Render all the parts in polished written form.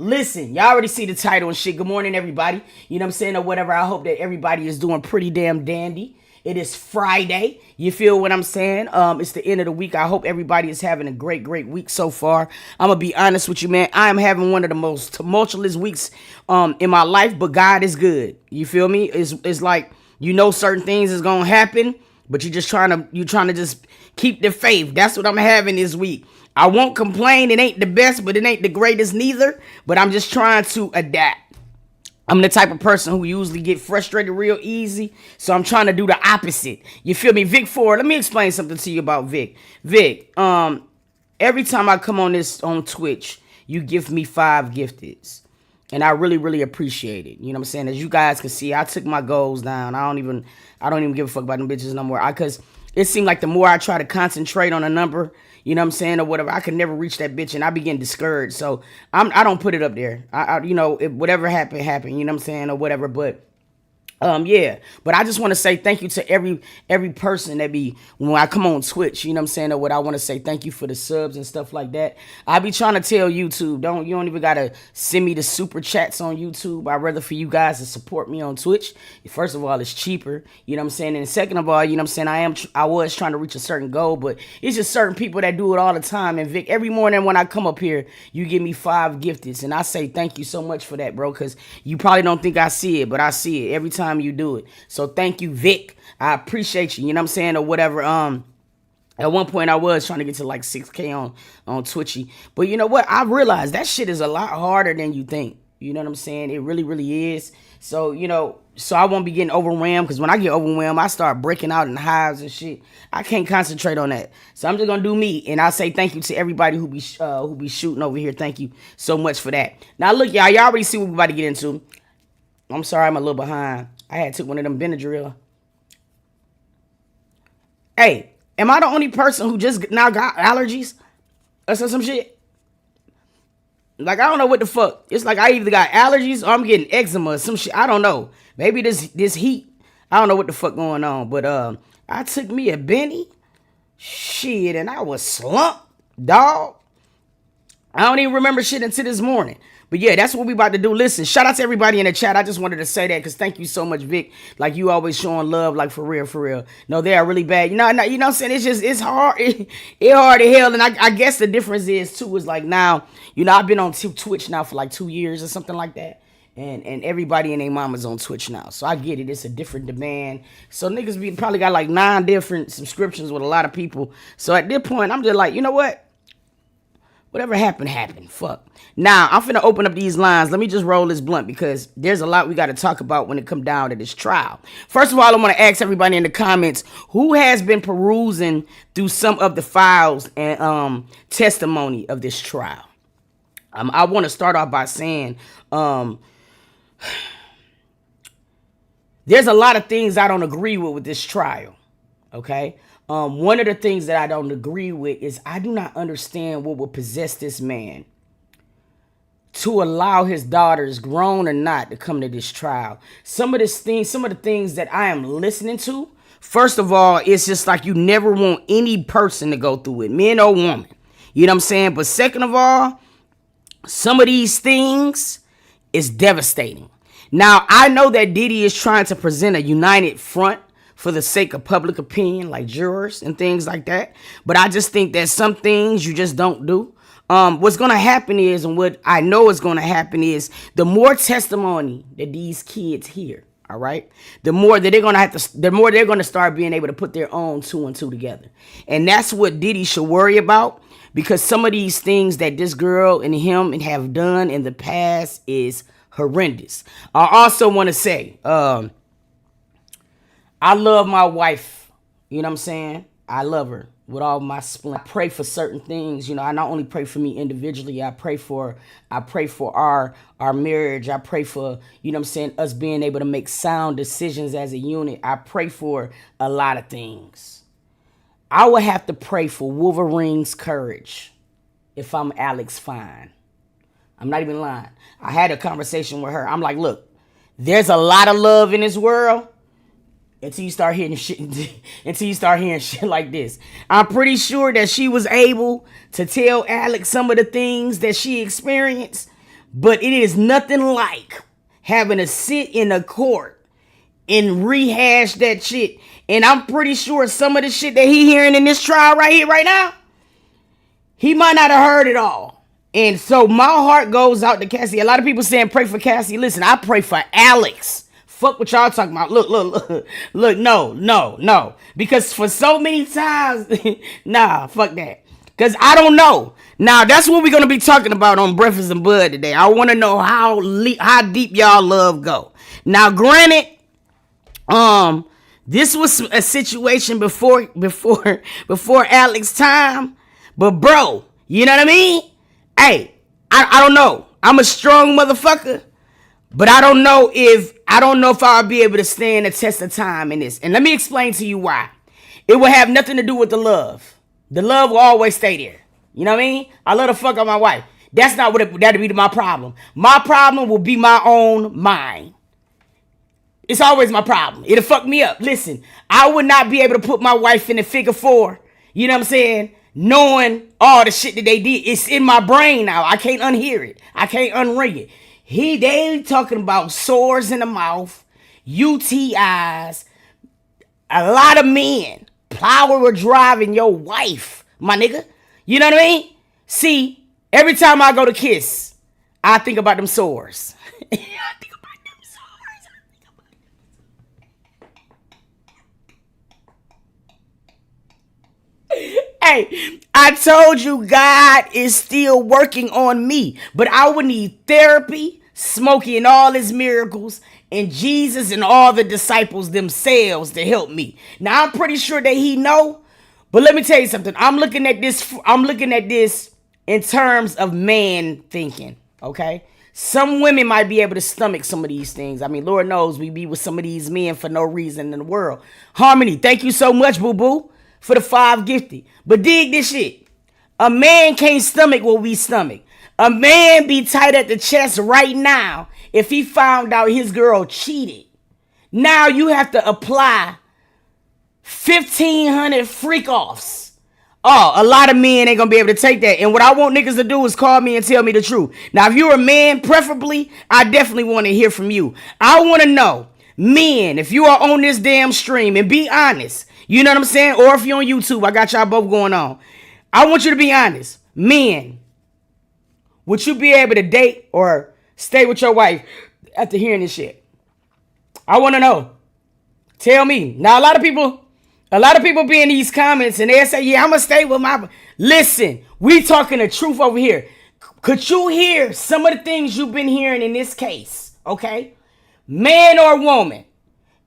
Listen, y'all already see the title and shit. Good morning, everybody. You know what I'm saying, or whatever. I hope that everybody is doing pretty damn dandy. It is Friday. You feel what I'm saying? It's the end of the week. I hope everybody is having a great week so far. I'm gonna be honest with you, man. I am having one of the most tumultuous weeks in my life, but God is good. You feel me? It's like certain things is gonna happen, but you trying to just keep the faith. That's what I'm having this week. I won't complain. It ain't the best, but it ain't the greatest neither. But I'm just trying to adapt. I'm the type of person who usually get frustrated real easy. So I'm trying to do the opposite. You feel me? Vic Ford, let me explain something to you about Vic. Vic, every time I come on Twitch, you give me 5 gifteds. And I really appreciate it. You know what I'm saying? As you guys can see, I took my goals down. I don't even give a fuck about them bitches no more. Cause it seemed like the more I try to concentrate on a number, you know what I'm saying, or whatever, I could never reach that bitch, and I be getting discouraged. So I don't put it up there. If whatever happened, you know what I'm saying, or whatever. But yeah, but I just want to say thank you to every person that be when I come on Twitch, you know what I'm saying, or what I want to say thank you for the subs and stuff like that. I be trying to tell YouTube, you don't even gotta send me the super chats on YouTube. I'd rather for you guys to support me on Twitch. First of all, it's cheaper, you know what I'm saying, and second of all, you know what I'm saying, I was trying to reach a certain goal, but it's just certain people that do it all the time. And Vic, every morning when I come up here, you give me 5 gifteds, and I say thank you so much for that, bro, because you probably don't think I see it, but I see it every time you do it. So thank you, Vic. I appreciate you. You know what I'm saying, or whatever. At one point I was trying to get to like 6K on Twitchy, but you know what? I realized that shit is a lot harder than you think. You know what I'm saying? It really is. So so I won't be getting overwhelmed, because when I get overwhelmed, I start breaking out in hives and shit. I can't concentrate on that. So I'm just gonna do me, and I say thank you to everybody who be shooting over here. Thank you so much for that. Now look, y'all already see what we about to get into. I'm sorry, I'm a little behind. I had took one of them Benadryl. Hey, am I the only person who just now got allergies or some shit? Like, I don't know what the fuck. It's like I either got allergies or I'm getting eczema or some shit. I don't know. Maybe this heat. I don't know what the fuck going on. But I took me a Benny. Shit, and I was slumped, dog. I don't even remember shit until this morning. But yeah, that's what we about to do. Listen, shout out to everybody in the chat. I just wanted to say that because thank you so much, Vic. Like, you always showing love, like, for real. No, they are really bad. You know what I'm saying? It's hard. It's hard to hell. And I guess the difference is, too, is like now, I've been on Twitch now for like 2 years or something like that. And everybody and their mama's on Twitch now. So I get it. It's a different demand. So niggas probably got like 9 different subscriptions with a lot of people. So at this point, I'm just like, you know what? Whatever happened. Fuck. Now, I'm finna open up these lines. Let me just roll this blunt because there's a lot we got to talk about when it come down to this trial. First of all, I want to ask everybody in the comments who has been perusing through some of the files and testimony of this trial. I want to start off by saying there's a lot of things I don't agree with this trial. Okay? One of the things that I don't agree with is I do not understand what would possess this man to allow his daughters, grown or not, to come to this trial. Some of the things that I am listening to, first of all, it's just like you never want any person to go through it, man or woman. You know what I'm saying? But second of all, some of these things is devastating. Now, I know that Diddy is trying to present a united front for the sake of public opinion, like jurors and things like that. But I just think that some things you just don't do. What's going to happen is, and what I know is going to happen is, the more testimony that these kids hear, all right, the more they're going to start being able to put their own 2 and 2 together. And that's what Diddy should worry about, because some of these things that this girl and him have done in the past is horrendous. I also want to say, I love my wife. You know what I'm saying? I love her with all my spleen. I pray for certain things. I not only pray for me individually, I pray for our marriage. I pray for, you know what I'm saying, us being able to make sound decisions as a unit. I pray for a lot of things. I would have to pray for Wolverine's courage if I'm Alex Fine. I'm not even lying. I had a conversation with her. I'm like, look, there's a lot of love in this world. Until you start hearing shit like this. I'm pretty sure that she was able to tell Alex some of the things that she experienced. But it is nothing like having to sit in a court and rehash that shit. And I'm pretty sure some of the shit that he hearing in this trial right here, right now, he might not have heard it all. And so my heart goes out to Cassie. A lot of people saying pray for Cassie. Listen, I pray for Alex. Fuck what y'all talking about. Look, no. Because for so many times, nah, fuck that. Because I don't know. Now, that's what we're going to be talking about on Breakfast and Bud today. I want to know how deep y'all love go. Now, granted, this was a situation before Alex time. But, bro, you know what I mean? Hey, I don't know. I'm a strong motherfucker. But I don't know if I'll be able to stand the test of time in this. And let me explain to you why. It will have nothing to do with the love. The love will always stay there. You know what I mean? I love the fuck out my wife. That's not what that'll be my problem. My problem will be my own mind. It's always my problem. It'll fuck me up. Listen, I would not be able to put my wife in a figure four. You know what I'm saying? Knowing all the shit that they did. It's in my brain now. I can't unhear it. I can't unring it. They talking about sores in the mouth, UTIs, a lot of men power driving your wife, my nigga. You know what I mean? See, every time I go to kiss, I think about them sores. I think about them sores. Hey, I told you God is still working on me, but I would need therapy, Smokey and all his miracles, and Jesus and all the disciples themselves to help me. Now, I'm pretty sure that he know, but let me tell you something. I'm looking at this in terms of man thinking, okay? Some women might be able to stomach some of these things. I mean, Lord knows we be with some of these men for no reason in the world. Harmony, thank you so much, boo-boo, for the 5 gifted. But dig this shit. A man can't stomach what we stomach. A man be tight at the chest right now if he found out his girl cheated. Now you have to apply 1,500 freak offs. Oh, a lot of men ain't gonna be able to take that. And what I want niggas to do is call me and tell me the truth. Now, if you're a man, preferably, I definitely want to hear from you. I want to know, men, if you are on this damn stream, and be honest. You know what I'm saying? Or if you're on YouTube, I got y'all both going on. I want you to be honest. Men, would you be able to date or stay with your wife after hearing this shit? I want to know. Tell me. Now, a lot of people be in these comments and they say, yeah, I'm going to stay with my... Listen, we talking the truth over here. Could you hear some of the things you've been hearing in this case? Okay? Man or woman,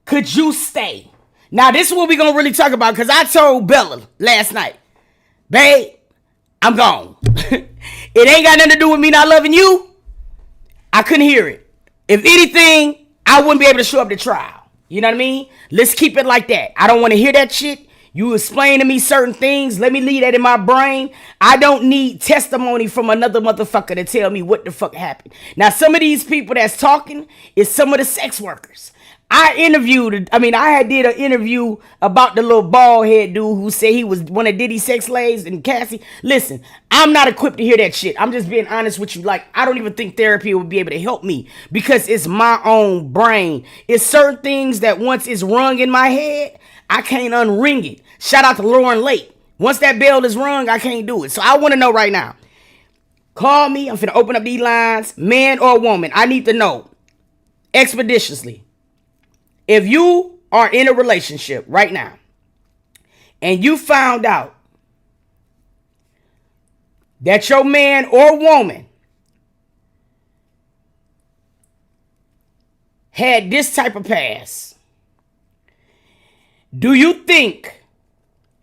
could you stay? Now, this is what we're going to really talk about, because I told Bella last night, babe, I'm gone. It ain't got nothing to do with me not loving you. I couldn't hear it. If anything, I wouldn't be able to show up to trial. You know what I mean? Let's keep it like that. I don't want to hear that shit. You explain to me certain things. Let me leave that in my brain. I don't need testimony from another motherfucker to tell me what the fuck happened. Now, some of these people that's talking is some of the sex workers. I did an interview about the little bald head dude who said he was one of Diddy's sex slaves and Cassie. Listen, I'm not equipped to hear that shit. I'm just being honest with you. Like, I don't even think therapy would be able to help me because it's my own brain. It's certain things that once it's rung in my head, I can't unring it. Shout out to Lauren Lake. Once that bell is rung, I can't do it. So I want to know right now. Call me. I'm finna open up these lines. Man or woman, I need to know expeditiously. If you are in a relationship right now and you found out that your man or woman had this type of past, do you think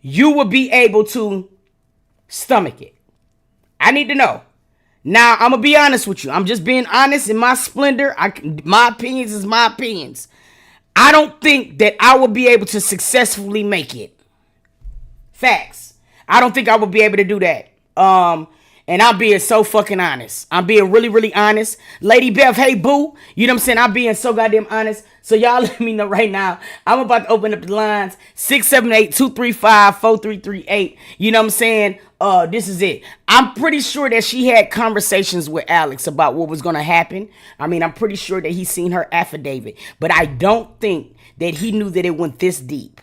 you would be able to stomach it? I need to know. Now, I'm going to be honest with you. I'm just being honest in my splendor. My opinions is my opinions. I don't think that I would be able to successfully make it. Facts. I don't think I would be able to do that. And And I'm being so fucking honest. I'm being really, really honest. Lady Beth, hey boo. You know what I'm saying? I'm being so goddamn honest. So y'all let me know right now. I'm about to open up the lines. 678-235-4338. You know what I'm saying? This is it. I'm pretty sure that she had conversations with Alex about what was going to happen. I mean, I'm pretty sure that he's seen her affidavit. But I don't think that he knew that it went this deep.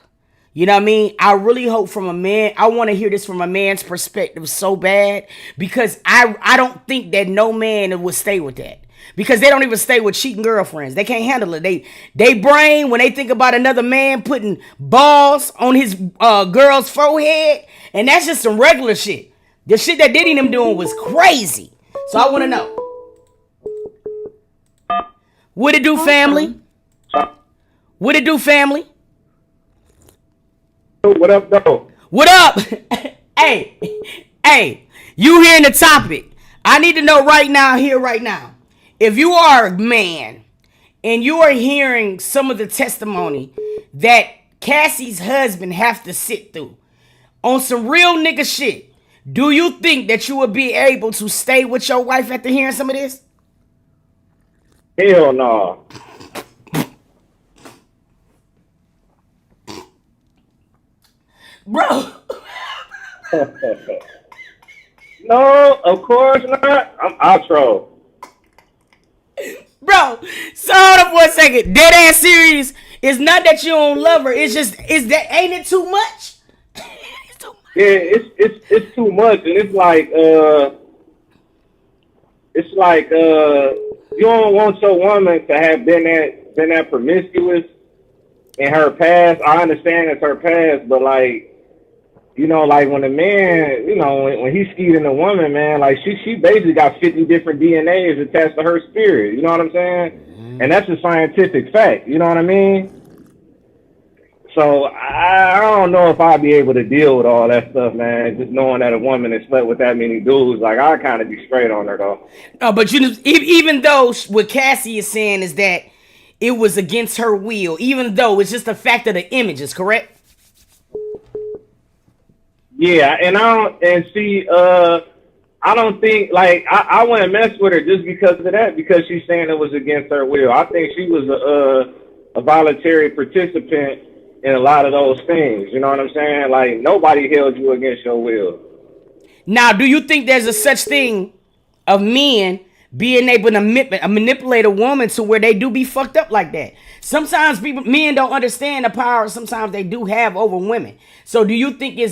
You know what I mean? I really hope from a man, I want to hear this from a man's perspective so bad, because I don't think that no man would stay with that, because they don't even stay with cheating girlfriends. They can't handle it. They brain, when they think about another man putting balls on his girl's forehead, and that's just some regular shit. The shit that Diddy and them doing was crazy. So I want to know. What it do, family? What it do, family? What up, though? What up? Hey, you hearing the topic. I need to know right now, if you are a man and you are hearing some of the testimony that Cassie's husband have to sit through on some real nigga shit, do you think that you would be able to stay with your wife after hearing some of this? Hell no. Bro. No, of course not. I'm outro. Bro, so hold up for a second. Dead ass serious. It's not that you don't love her. It's just, ain't it too much? It's too much. Yeah, it's too much, and it's like you don't want your woman to have been that promiscuous in her past. I understand it's her past, but like, you know, like when a man, you know, when he's skeeting a woman, man, like she basically got 50 different DNAs attached to her spirit. You know what I'm saying? Mm-hmm. And that's a scientific fact. You know what I mean? So I don't know if I'd be able to deal with all that stuff, man. Just knowing that a woman has slept with that many dudes, like I kind of be straight on her though. But you know, even though what Cassie is saying is that it was against her will, even though it's just the fact of the images, correct? Yeah, and I don't think, like, I wouldn't mess with her just because of that, because she's saying it was against her will. I think she was a voluntary participant in a lot of those things. You know what I'm saying? Like, nobody held you against your will. Now, do you think there's a such thing of men being able to manipulate a woman to where they do be fucked up like that? Sometimes men don't understand the power sometimes they do have over women. So do you think you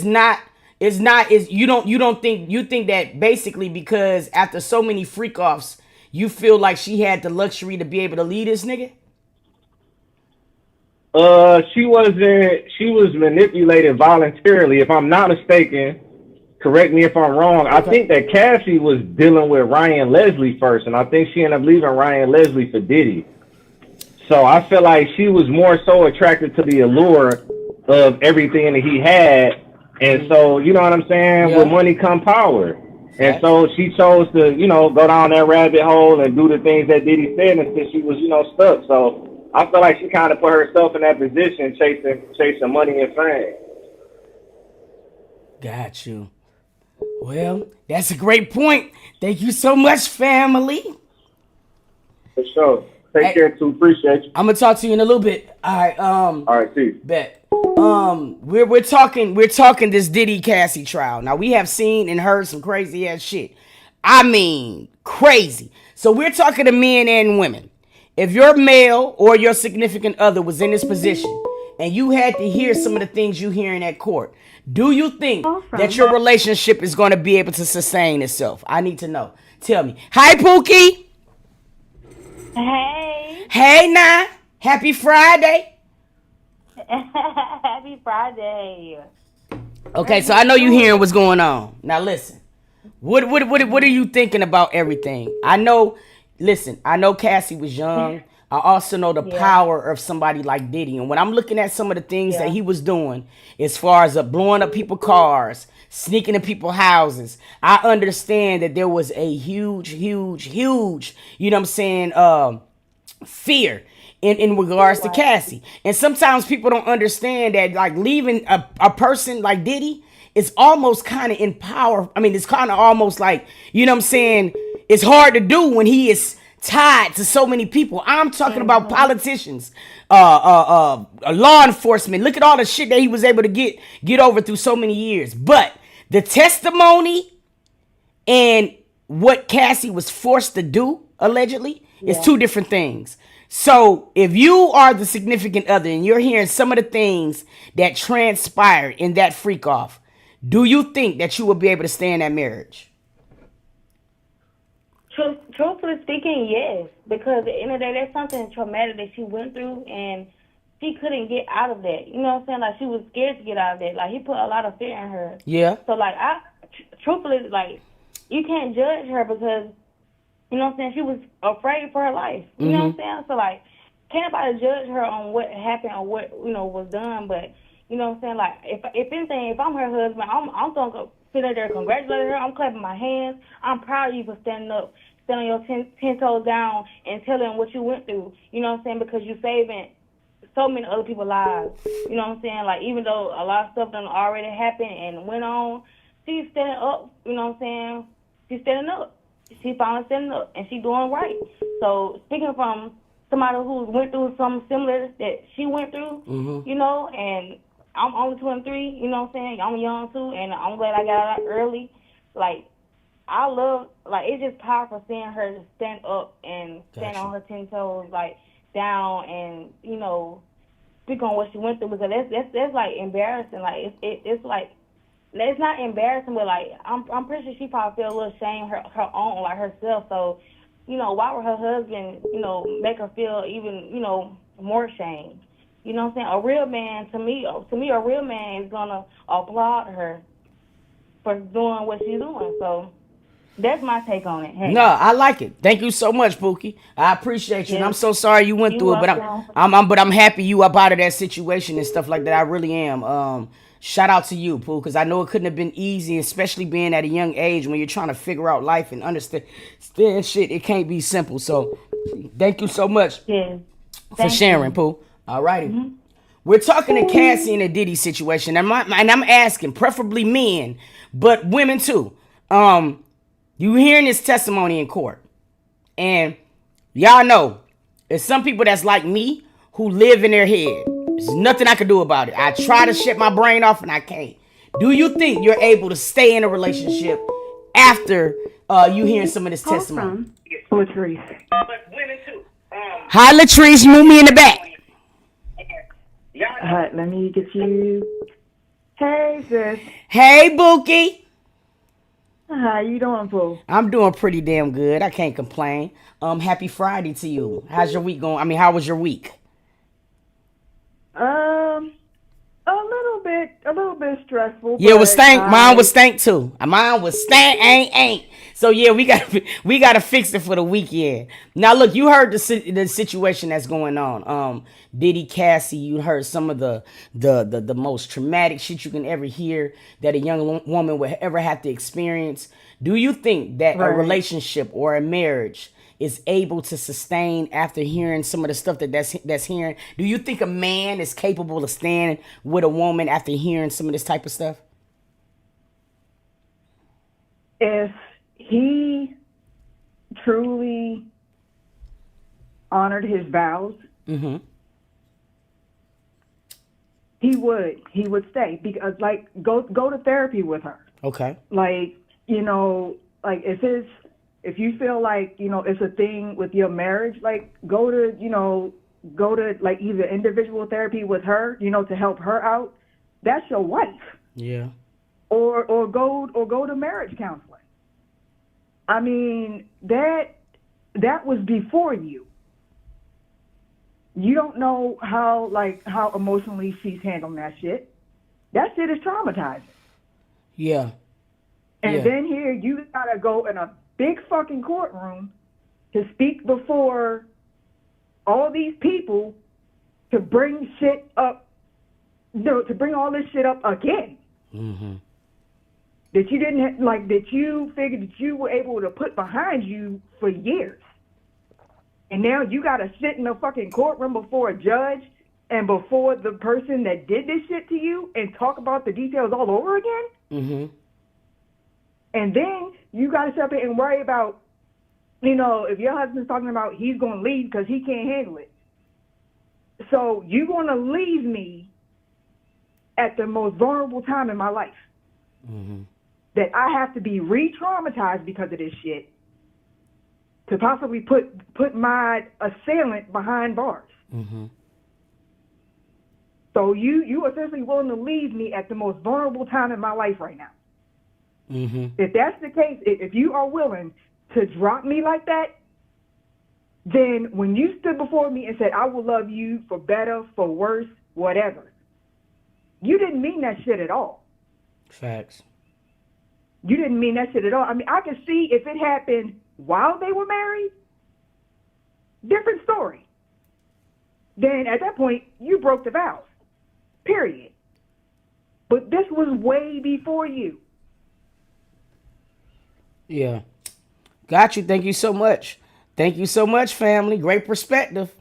think that basically because after so many freak offs, you feel like she had the luxury to be able to lead this nigga? She was manipulated voluntarily, if I'm not mistaken. Correct me if I'm wrong. Okay. I think that Cassie was dealing with Ryan Leslie first, and I think she ended up leaving Ryan Leslie for Diddy. So I feel like she was more so attracted to the allure of everything that he had. And so, you know what I'm saying? Yeah. With money come power. And so she chose to, you know, go down that rabbit hole and do the things that Diddy said until she was, you know, stuck. So I feel like she kind of put herself in that position, chasing money and fame. Got you. Well, that's a great point. Thank you so much, family. For sure. Take care, too. Appreciate you. I'm gonna talk to you in a little bit. All right. All right, see. Bet. We're talking this Diddy Cassie trial. Now we have seen and heard some crazy ass shit. I mean, crazy. So we're talking to men and women. If your male or your significant other was in this position and you had to hear some of the things you hear in that court, do you think that your relationship is going to be able to sustain itself? I need to know. Tell me. Hi, Pookie. Hey. Hey, now. Happy Friday. Happy Friday. Okay, so I know you hearing what's going on. Now listen. What are you thinking about everything? I know Cassie was young. I also know the power of somebody like Diddy. And when I'm looking at some of the things that he was doing as far as blowing up people's cars, sneaking in people's houses, I understand that there was a huge, you know what I'm saying, fear in regards to Cassie. And sometimes people don't understand that, like, leaving a person like Diddy it's almost kind of it's kind of almost like, you know what I'm saying? It's hard to do when he is tied to so many people. I'm talking about politicians, law enforcement. Look at all the shit that he was able to get over through so many years. But the testimony and what Cassie was forced to do, allegedly, is two different things. So if you are the significant other and you're hearing some of the things that transpired in that freak off, do you think that you will be able to stay in that marriage? Truthfully speaking, yes. Because at the end of the day, that's something traumatic that she went through, and she couldn't get out of that. You know what I'm saying? Like, she was scared to get out of that. Like, he put a lot of fear in her. Yeah. So, like, truthfully, like, you can't judge her because, you know what I'm saying, she was afraid for her life. You know what I'm saying? So, like, can't nobody judge her on what happened or what, you know, was done. But, you know what I'm saying, like, if anything, if I'm her husband, I'm going to sit there congratulating her. I'm clapping my hands. I'm proud of you for standing up, standing on your 10 toes down and telling what you went through. You know what I'm saying? Because you saving so many other people's lives. You know what I'm saying? Like, even though a lot of stuff done already happened and went on, she's standing up. You know what I'm saying? She's standing up. She's finally standing up, and she's doing right. So, speaking from somebody who went through something similar that she went through, you know, and I'm only 23, you know what I'm saying? I'm young, too, and I'm glad I got out early. Like, I love, like, it's just powerful seeing her stand up and stand on her 10 toes, like, down and, you know, speak on what she went through, because that's like, embarrassing. Like, it's like, it's not embarrassing, but, like, I'm pretty sure she probably feel a little shame her own, like, herself. So, you know, why would her husband, you know, make her feel even, you know, more shame? You know what I'm saying? A real man, to me, a real man is going to applaud her for doing what she's doing. So that's my take on it. Hey. No, I like it. Thank you so much, Pookie. I appreciate you. Yes. And I'm so sorry you went through it, but I'm happy you up out of that situation and stuff like that. I really am. Shout out to you, Pooh, because I know it couldn't have been easy, especially being at a young age when you're trying to figure out life and understand shit. It can't be simple. So thank you so much for sharing, Pooh. All righty. We're talking to Cassie in a Diddy situation. And I'm asking, preferably men, but women too. You hearing this testimony in court. And y'all know, there's some people that's like me who live in their head. There's nothing I can do about it. I try to shut my brain off and I can't. Do you think you're able to stay in a relationship after you hearing some of this testimony? Latrice. Hi, Latrice. Move me in the back. Let me get you. Hey, sis. Hey, Bookie. How you doing, Pooh? I'm doing pretty damn good. I can't complain. Happy Friday to you. How's your week going? I mean, how was your week? A little bit stressful. Yeah, it was stank. Mine was stank too. Mine was stank, ain't. So yeah, we gotta fix it for the weekend. Now look, you heard the situation that's going on. Diddy, Cassie, you heard some of the most traumatic shit you can ever hear that a young woman would ever have to experience. Do you think that a relationship or a marriage is able to sustain after hearing some of the stuff that's hearing? Do you think a man is capable of staying with a woman after hearing some of this type of stuff? If he truly honored his vows, he would stay, because like go to therapy with her. Okay. Like, you know, like if you feel like, you know, it's a thing with your marriage, like go to like either individual therapy with her, you know, to help her out. That's your wife. Yeah. Or go to marriage counseling. I mean, that was before you. You don't know how emotionally she's handling that shit. That shit is traumatizing. Yeah. And then here you gotta go in a big fucking courtroom to speak before all these people to bring shit up, to bring all this shit up again. That you didn't that you figured that you were able to put behind you for years. And now you got to sit in a fucking courtroom before a judge and before the person that did this shit to you and talk about the details all over again? Mm-hmm. And then you got to sit up there and worry about, if your husband's talking about he's going to leave because he can't handle it. So you're going to leave me at the most vulnerable time in my life. Mm-hmm. That I have to be re-traumatized because of this shit to possibly put my assailant behind bars. Mm-hmm. So you essentially willing to leave me at the most vulnerable time in my life right now. Mm-hmm. If that's the case, if you are willing to drop me like that, then when you stood before me and said, I will love you for better, for worse, whatever, you didn't mean that shit at all. Facts. You didn't mean that shit at all. I mean, I could see if it happened while they were married, different story. Then at that point, you broke the vows. Period. But this was way before you. Yeah. Got you. Thank you so much. Thank you so much, family. Great perspective.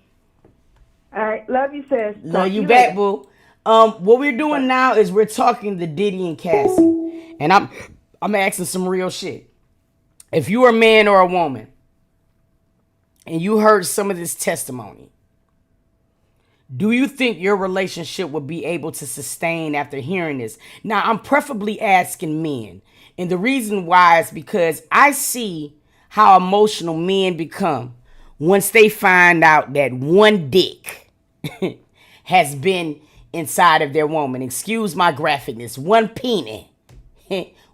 All right. Love you, sis. Love you back, boo. What we're doing now is we're talking the Diddy and Cassie. And I'm asking some real shit. If you are a man or a woman and you heard some of this testimony, do you think your relationship would be able to sustain after hearing this? Now, I'm preferably asking men. And the reason why is because I see how emotional men become once they find out that one dick has been inside of their woman. Excuse my graphicness. One penis.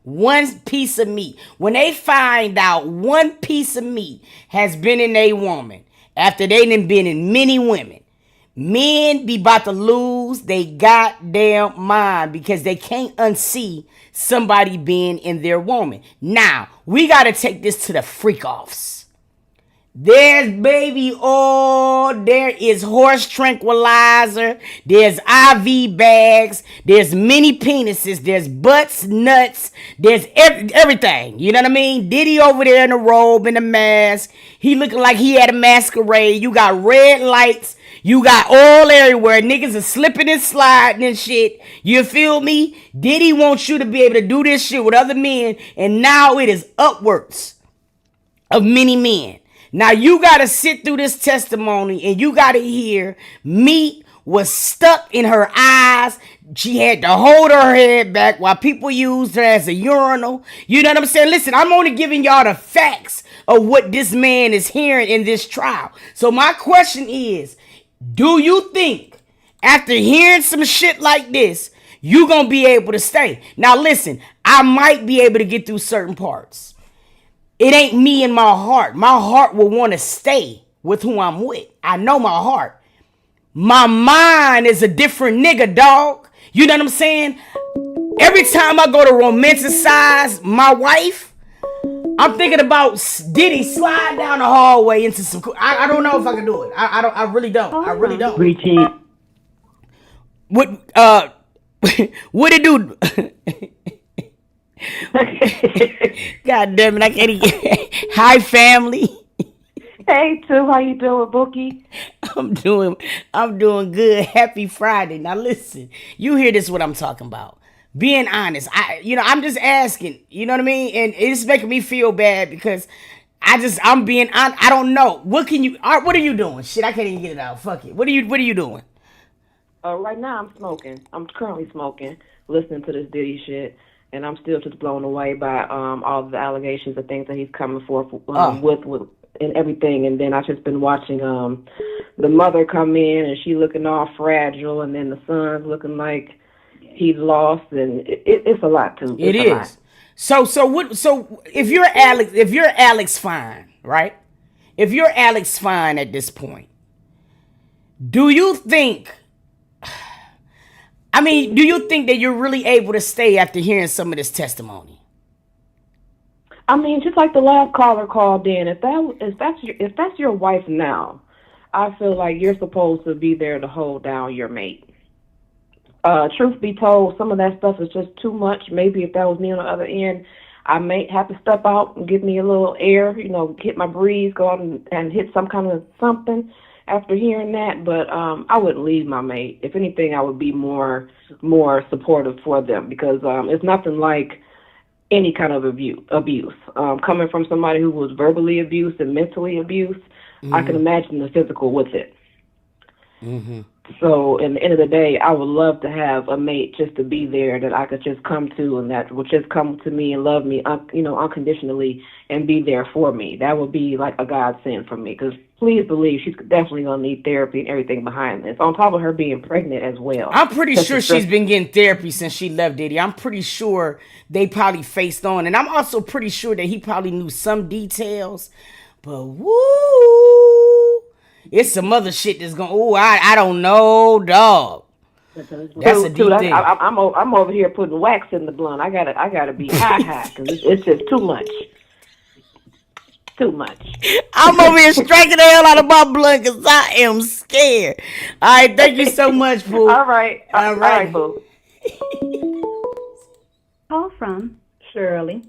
One piece of meat. When they find out one piece of meat has been in a woman after they done been in many women, men be about to lose they goddamn mind because they can't unsee somebody being in their woman. Now, we got to take this to the freak-offs. There's baby oil, there is horse tranquilizer, there's IV bags, there's mini penises, there's butts, nuts, there's everything. You know what I mean? Diddy over there in a robe and a mask. He looking like he had a masquerade. You got red lights. You got oil everywhere. Niggas are slipping and sliding and shit. You feel me? Diddy wants you to be able to do this shit with other men, and now it is upwards of many men. Now you got to sit through this testimony and you got to hear meat was stuck in her eyes. She had to hold her head back while people used her as a urinal. You know what I'm saying? Listen, I'm only giving y'all the facts of what this man is hearing in this trial. So my question is, do you think after hearing some shit like this, you gonna be able to stay? Now listen, I might be able to get through certain parts. It ain't me and my heart. My heart will want to stay with who I'm with. I know my heart. My mind is a different nigga, dog. You know what I'm saying? Every time I go to romanticize my wife, I'm thinking about Diddy slide down the hallway into some. I don't know if I can do it. I really don't. I really don't. What what it do? God damn it! I can't even. Hi, family. Hey, Too. How you doing, Bookie? I'm doing good. Happy Friday. Now listen, you hear this? What I'm talking about? Being honest. I'm just asking. You know what I mean? And it's making me feel bad because I'm being honest. I don't know. What are you doing? Shit, I can't even get it out. Fuck it. What are you doing? Right now I'm smoking. I'm currently smoking, listening to this Diddy shit, and I'm still just blown away by all the allegations and things that he's coming forth with and everything. And then I've just been watching the mother come in, and she looking all fragile, and then the son's looking like he's lost, and it's a lot too. It is. So if you're Alex Fine, right? If you're Alex Fine at this point, do you think that you're really able to stay after hearing some of this testimony? I mean, just like the last caller called in, if that's your wife now, I feel like you're supposed to be there to hold down your mate. Truth be told, some of that stuff is just too much. Maybe if that was me on the other end, I may have to step out and give me a little air, hit my breeze, go out and hit some kind of something. after hearing that, but I wouldn't leave my mate. If anything, I would be more supportive for them, because it's nothing like any kind of abuse. Coming from somebody who was verbally abused and mentally abused, I can imagine the physical with it. So, in the end of the day, I would love to have a mate just to be there that I could just come to, and that would just come to me and love me, unconditionally, and be there for me. That would be like a godsend for me, because please believe she's definitely going to need therapy and everything behind this, on top of her being pregnant as well. I'm pretty sure she's been getting therapy since she left Diddy. I'm pretty sure they probably faced on, and I'm also pretty sure that he probably knew some details, but woo, it's some other shit that's going, I don't know, dog. That's a deep thing. I'm over here putting wax in the blunt. I gotta be high, because it's just too much. Too much. I'm over here striking the hell out of my blunt because I am scared. All right, thank you so much, Boo. All right, Boo. Call from Shirley.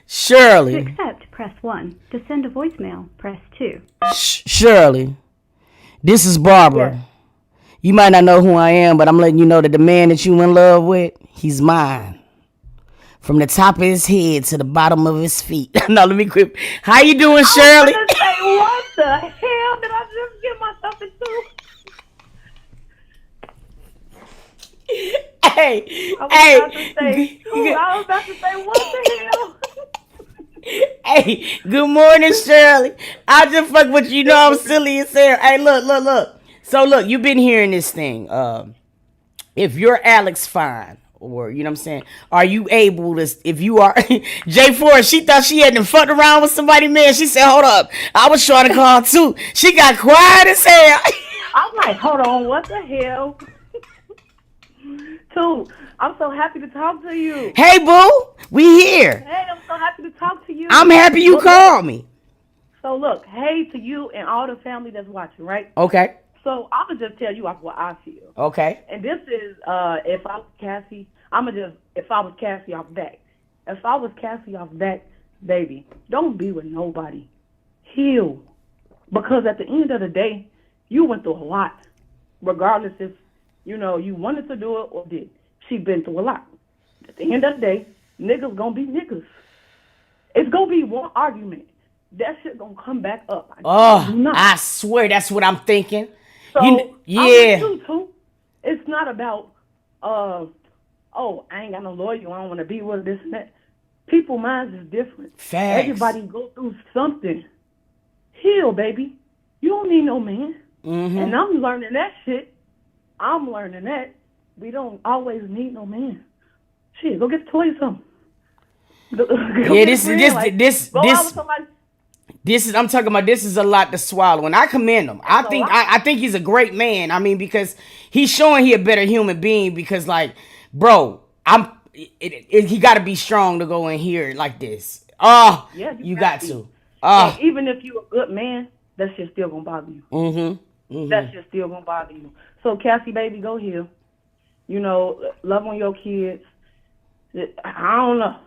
Shirley. To accept, press 1. To send a voicemail, press 2. Shirley, this is Barbara. Yes. You might not know who I am, but I'm letting you know that the man that you in love with, he's mine. From the top of his head to the bottom of his feet. No, let me quit. How you doing, Shirley? I was gonna say, what the hell did I just get myself into? I was about to say, what the hell? Hey, good morning, Shirley. I just fuck with you. Know I'm silly as hell. Hey, look. So look, you've been hearing this thing. If you're Alex Fine, or, you know what I'm saying, are you able to, if you are, J4, she thought she hadn't fucked around with somebody, man. She said, hold up. I was trying to call too. She got quiet as hell. I'm like, hold on, what the hell? Too, I'm so happy to talk to you. Hey, boo, we here. Hey, I'm so happy to talk to you. I'm happy you called me. So look, hey to you and all the family that's watching, right? Okay. So I'm going to just tell you off what I feel. Okay. And this is, if I was Cassie, if I was Cassie off back. If I was Cassie off back, baby, don't be with nobody. Heal. Because at the end of the day, you went through a lot. Regardless if, you wanted to do it or did. She been through a lot. At the end of the day, niggas gonna be niggas. It's gonna be one argument. That shit gonna come back up. I swear that's what I'm thinking. So, yeah. Too. It's not about, I ain't got no lawyer, I don't want to be with this and that. People minds is different. Facts. Everybody go through something. Heal, baby. You don't need no man. Mm-hmm. And I'm learning that shit. I'm learning that we don't always need no man. Shit, go get the toy something. I'm talking about, this is a lot to swallow, and I commend him. I think he's a great man. I mean, because he's showing he a better human being, because like, bro, he got to be strong to go in here like this. You got to. Even if you a good man, that shit still gonna bother you. Mm-hmm. That shit still gonna bother you. So Cassie, baby, go here. Love on your kids. I don't know.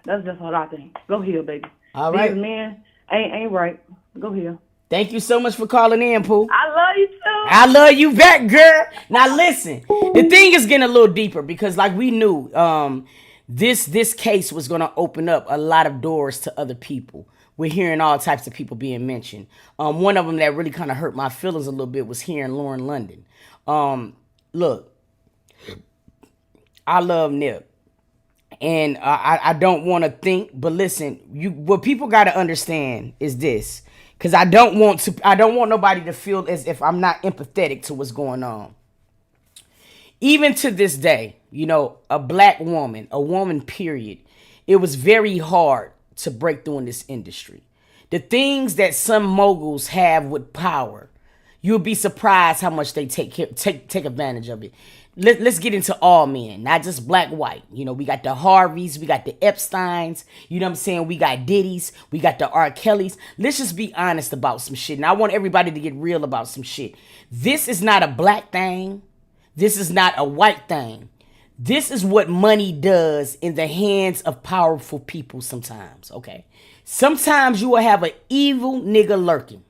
That's just what I think. Go here, baby. All right. These men ain't right. Go here. Thank you so much for calling in, Pooh. I love you too. I love you back, girl. Now listen, the thing is getting a little deeper, because like we knew, this case was gonna open up a lot of doors to other people. We're hearing all types of people being mentioned. One of them that really kind of hurt my feelings a little bit was hearing Lauren London. Look, I love Nip. And I don't want to think, but listen, what people got to understand is this, because I don't want nobody to feel as if I'm not empathetic to what's going on. Even to this day, a black woman, a woman, period, it was very hard to break through in this industry. The things that some moguls have with power, you'll be surprised how much they take advantage of it. Let's get into all men, not just black, white. We got the Harveys, we got the Epsteins, you know what I'm saying? We got Diddy's, we got the R. Kellys. Let's just be honest about some shit. And I want everybody to get real about some shit. This is not a black thing. This is not a white thing. This is what money does in the hands of powerful people sometimes, okay? Sometimes you will have an evil nigga lurking.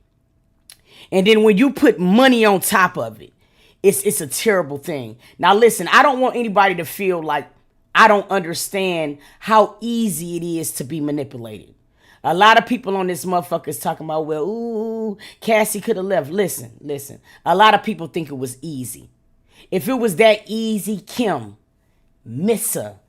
And then when you put money on top of it, it's a terrible thing. Now listen, I don't want anybody to feel like I don't understand how easy it is to be manipulated. A lot of people on this motherfucker is talking about, well, ooh, Cassie could have left. Listen. A lot of people think it was easy. If it was that easy, Kim, Missa,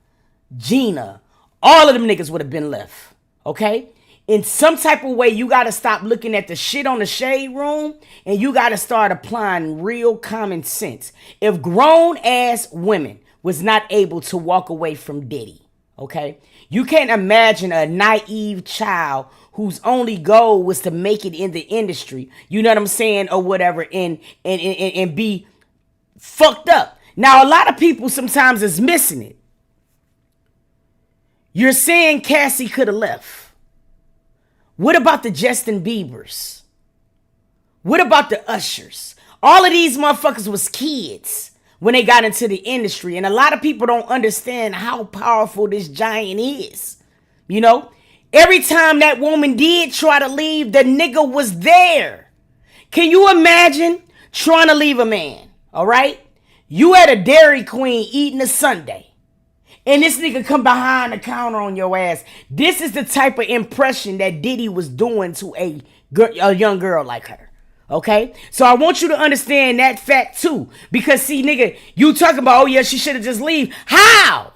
Gina, all of them niggas would have been left. Okay? In some type of way, you got to stop looking at the shit on the shade room and you got to start applying real common sense. If grown ass women was not able to walk away from Diddy, okay? You can't imagine a naive child whose only goal was to make it in the industry, you know what I'm saying, or whatever, and be fucked up. Now, a lot of people sometimes is missing it. You're saying Cassie could have left. What about the Justin Biebers? What about the Ushers? All of these motherfuckers was kids when they got into the industry. And a lot of people don't understand how powerful this giant is. You know, every time that woman did try to leave, the nigga was there. Can you imagine trying to leave a man? All right. You at a Dairy Queen eating a sundae. And this nigga come behind the counter on your ass. This is the type of impression that Diddy was doing to a young girl like her. Okay? So I want you to understand that fact too. Because see, nigga, you talking about, oh yeah, she should have just leave. How?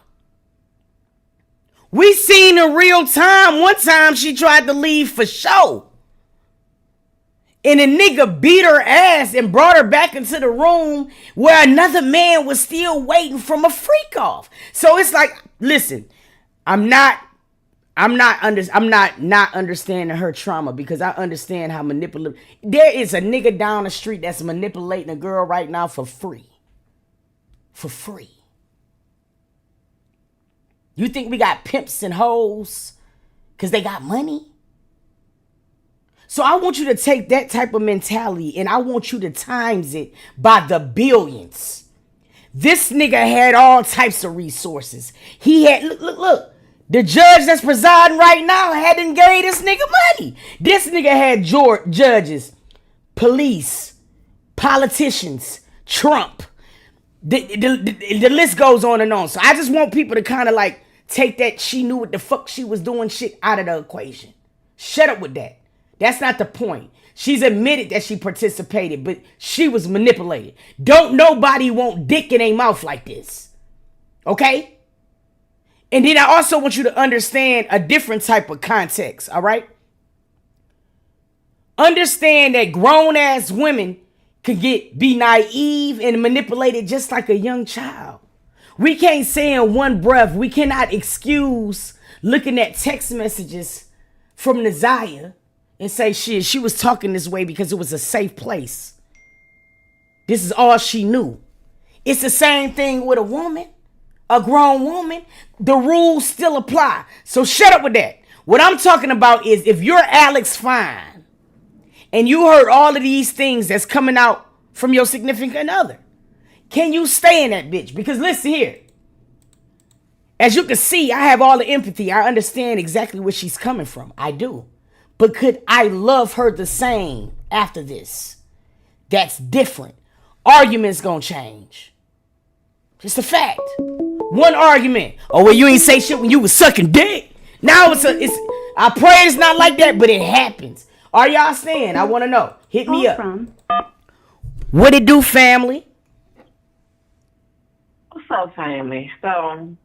We seen in real time. One time she tried to leave for show. And a nigga beat her ass and brought her back into the room where another man was still waiting from a freak off. So it's like, listen, I'm not understanding her trauma because I understand how manipulative. There is a nigga down the street that's manipulating a girl right now for free. For free. You think we got pimps and hoes because they got money? So I want you to take that type of mentality and I want you to times it by the billions. This nigga had all types of resources. He had, look. The judge that's presiding right now hadn't gave this nigga money. This nigga had judges, police, politicians, Trump. The list goes on and on. So I just want people to kind of like take that she knew what the fuck she was doing shit out of the equation. Shut up with that. That's not the point. She's admitted that she participated, but she was manipulated. Don't nobody want dick in their mouth like this. Okay? And then I also want you to understand a different type of context, all right? Understand that grown-ass women could be naive and manipulated just like a young child. We can't say in one breath, we cannot excuse looking at text messages from Naziah and say she was talking this way because it was a safe place. This is all she knew. It's the same thing with a woman, a grown woman. The rules still apply. So shut up with that. What I'm talking about is if you're Alex Fine and you heard all of these things that's coming out from your significant other, can you stay in that bitch? Because listen here. As you can see, I have all the empathy. I understand exactly where she's coming from. I do. But could I love her the same after this? That's different. Arguments gonna change. Just a fact. One argument. Oh, well, you ain't say shit when you was sucking dick. Now it's I pray it's not like that, but it happens. Are y'all staying? I want to know. Hit me up. What it do, family? What's up, family? So,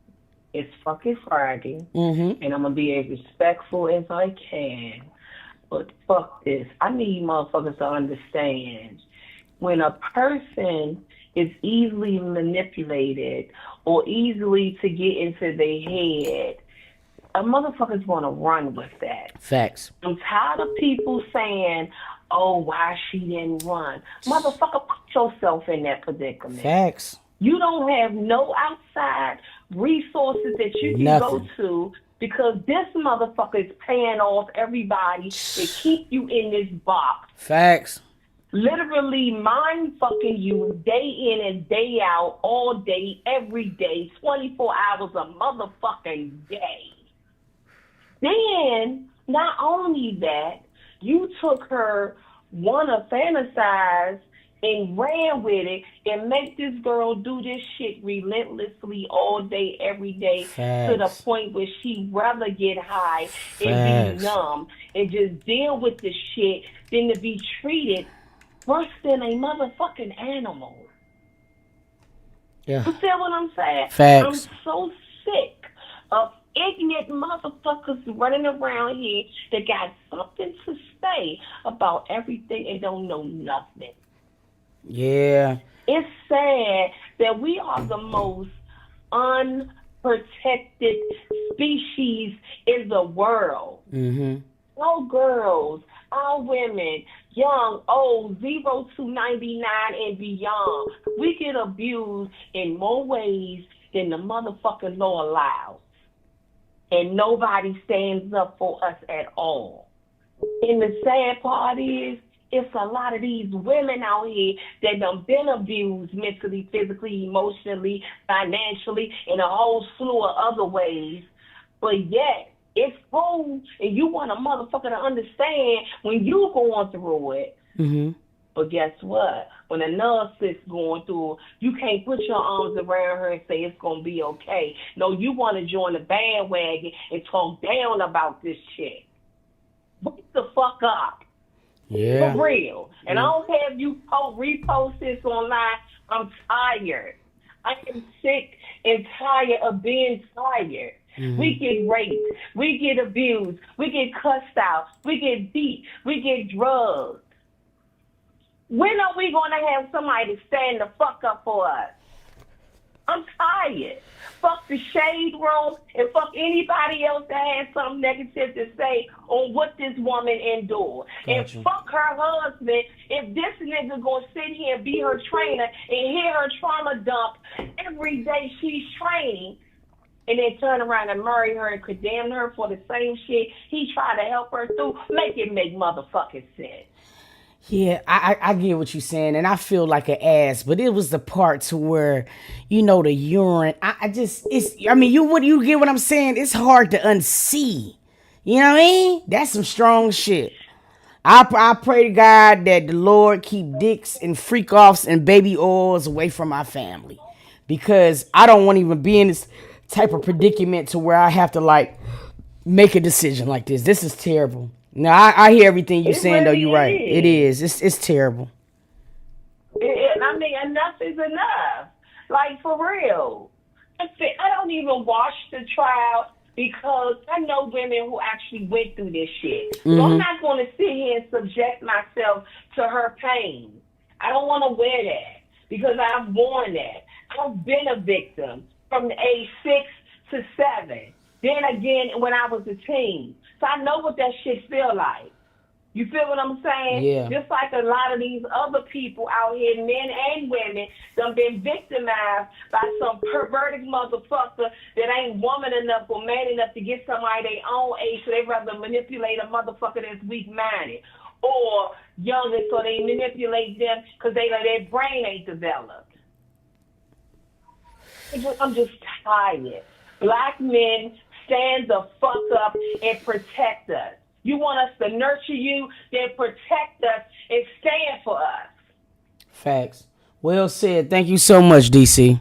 it's fucking Friday, and I'm going to be as respectful as I can. But fuck this. I need motherfuckers to understand. When a person is easily manipulated or easily to get into their head, a motherfucker's going to run with that. Facts. I'm tired of people saying, oh, why she didn't run. Motherfucker, put yourself in that predicament. Facts. You don't have no outside resources that you can go to because this motherfucker is paying off everybody to keep you in this box. Facts. Literally mind fucking you day in and day out, all day, every day, 24 hours a motherfucking day. Then, not only that, you took her want to fantasize and ran with it and make this girl do this shit relentlessly all day, every day, to the point where she rather get high and be numb and just deal with the shit than to be treated worse than a motherfucking animal. Yeah. You feel what I'm saying? Facts. I'm so sick of ignorant motherfuckers running around here that got something to say about everything and don't know nothing. Yeah. It's sad that we are the most unprotected species in the world. Our girls, our women, young, old, 0 to 99 and beyond, we get abused in more ways than the motherfucking law allows. And nobody stands up for us at all. And the sad part is, it's a lot of these women out here that done been abused mentally, physically, emotionally, financially, in a whole slew of other ways. But yet, it's cool, and you want a motherfucker to understand when you going through it. But guess what? When a narcissist going through, you can't put your arms around her and say it's going to be okay. No, you want to join the bandwagon and talk down about this shit. Wake the fuck up. Yeah. For real. And I don't care if you repost this online. I'm tired. I am sick and tired of being tired. We get raped. We get abused. We get cussed out. We get beat. We get drugged. When are we going to have somebody to stand the fuck up for us? I'm tired. Fuck the shade room and fuck anybody else that has something negative to say on what this woman endured. And fuck her husband if this nigga gonna sit here and be her trainer and hear her trauma dump every day she's training and then turn around and marry her and condemn her for the same shit he tried to help her through. Make it make motherfucking sense. Yeah, I get what you're saying, and I feel like an ass, but it was the part to where, you know, the urine. You get what I'm saying? It's hard to unsee. You know what I mean? That's some strong shit. I pray to God that the Lord keep dicks and freak offs and baby oils away from my family, because I don't want to even be in this type of predicament to where I have to like make a decision like this. This is terrible. No, I hear everything you're saying, though. You're right. It is. It's terrible. I mean, enough is enough. Like, for real. I don't even watch the trial because I know women who actually went through this shit. So I'm not going to sit here and subject myself to her pain. I don't want to wear that because I've worn that. I've been a victim from the age 6 to 7. Then again, when I was a teen. So I know what that shit feel like. You feel what I'm saying? Yeah. Just like a lot of these other people out here, men and women, done been victimized by some perverted motherfucker that ain't woman enough or man enough to get somebody their own age, so they rather manipulate a motherfucker that's weak-minded. Or younger, so they manipulate them because their brain ain't developed. I'm just tired. Black men, stand the fuck up and protect us. You want us to nurture you, then protect us and stand for us. Facts. Well said. Thank you so much, DC.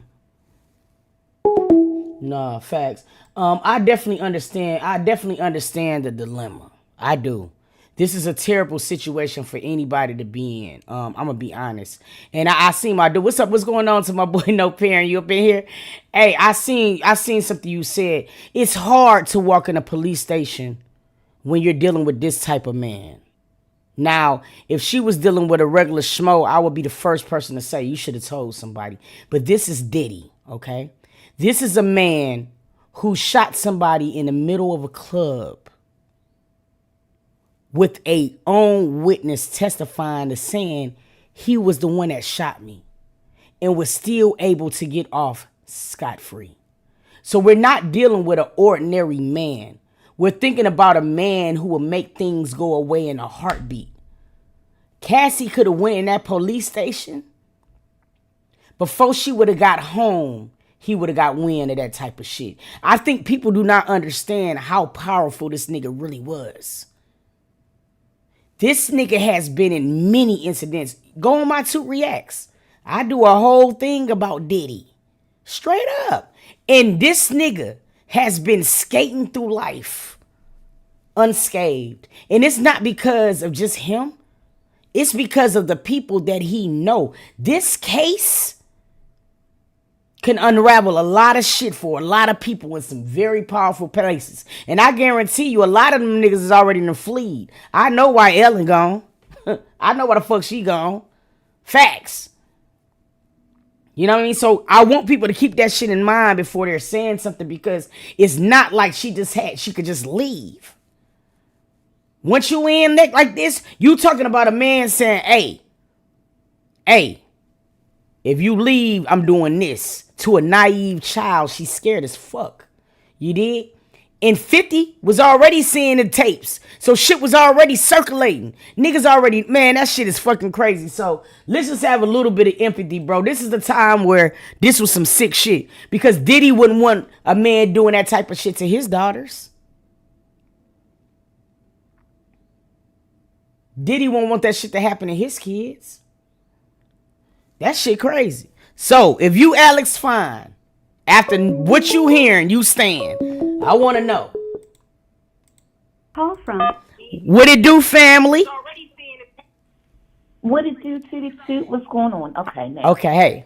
Nah, facts. I definitely understand the dilemma. I do. This is a terrible situation for anybody to be in. I'm gonna be honest. And I seen my dude. What's up? What's going on to my boy No Parent? You up in here? Hey, I seen something you said. It's hard to walk in a police station when you're dealing with this type of man. Now, if she was dealing with a regular schmo, I would be the first person to say you should have told somebody. But this is Diddy, okay? This is a man who shot somebody in the middle of a club, with a own witness testifying to saying he was the one that shot me and was still able to get off scot-free. So we're not dealing with an ordinary man. We're thinking about a man who will make things go away in a heartbeat. Cassie could have went in that police station. Before she would have got home, he would have got wind of that type of shit. I think people do not understand how powerful this nigga really was. This nigga has been in many incidents. Go on my 2 reacts. I do a whole thing about Diddy. Straight up. And this nigga has been skating through life unscathed. And it's not because of just him. It's because of the people that he know. This case can unravel a lot of shit for a lot of people in some very powerful places. And I guarantee you, a lot of them niggas is already in the fleet. I know why Ellen gone. I know why the fuck she gone. Facts. You know what I mean? So I want people to keep that shit in mind before they're saying something, because it's not like she could just leave. Once you in like this, you talking about a man saying, hey, if you leave, I'm doing this. To a naive child, she's scared as fuck. You did? And 50 was already seeing the tapes. So shit was already circulating. Niggas already, man, that shit is fucking crazy. So let's just have a little bit of empathy, bro. This is the time where this was some sick shit. Because Diddy wouldn't want a man doing that type of shit to his daughters. Diddy won't want that shit to happen to his kids. That shit crazy. So if you Alex Fine, after what you hearing, you stand. I want to know. Call from. What it do, family? What it do, Titty Toot? What's going on? Okay, now. Okay, hey.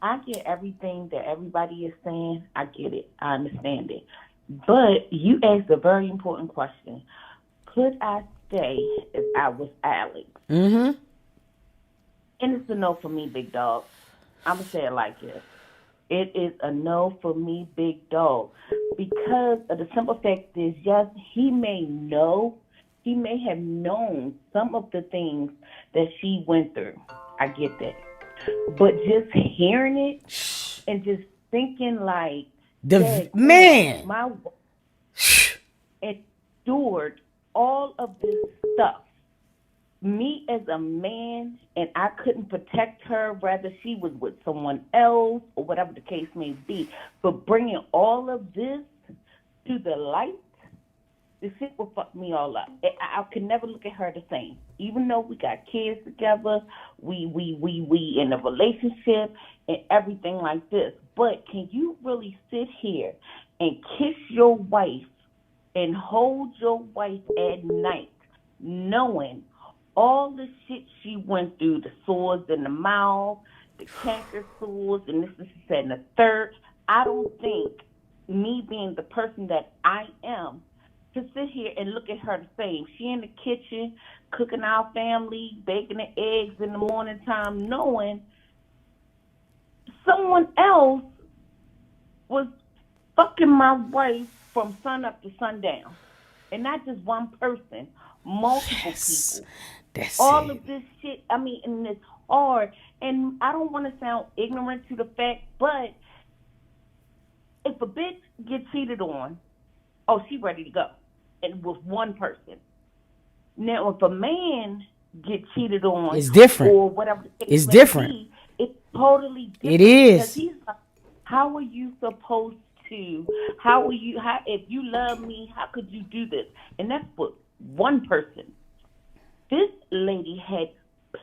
I get everything that everybody is saying. I get it. I understand it. But you asked a very important question. Could I stay if I was Alex? Mm-hmm. And it's a no for me, big dog. I'm going to say it like this. It is a no for me, big dog. Because of the simple fact is, yes, he may have known some of the things that she went through. I get that. But just hearing it and just thinking like, man, my wife endured all of this stuff. Me as a man, and I couldn't protect her, whether she was with someone else or whatever the case may be. But bringing all of this to the light, this shit will fuck me all up. I could never look at her the same. Even though we got kids together, we in a relationship and everything like this. But can you really sit here and kiss your wife and hold your wife at night knowing all the shit she went through, the sores in the mouth, the cancer sores, and this, and the third? I don't think me being the person that I am to sit here and look at her the same. She in the kitchen cooking our family, baking the eggs in the morning time, knowing someone else was fucking my wife from sun up to sundown. And not just one person, multiple people. All of this shit, I mean, and it's hard. And I don't want to sound ignorant to the fact, but if a bitch gets cheated on, oh, she ready to go. And with one person. Now, if a man get cheated on, it's different. Or whatever the case it's different. Be, it's totally different. It is. He's like, how are you supposed to? If you love me, how could you do this? And that's for one person. This lady had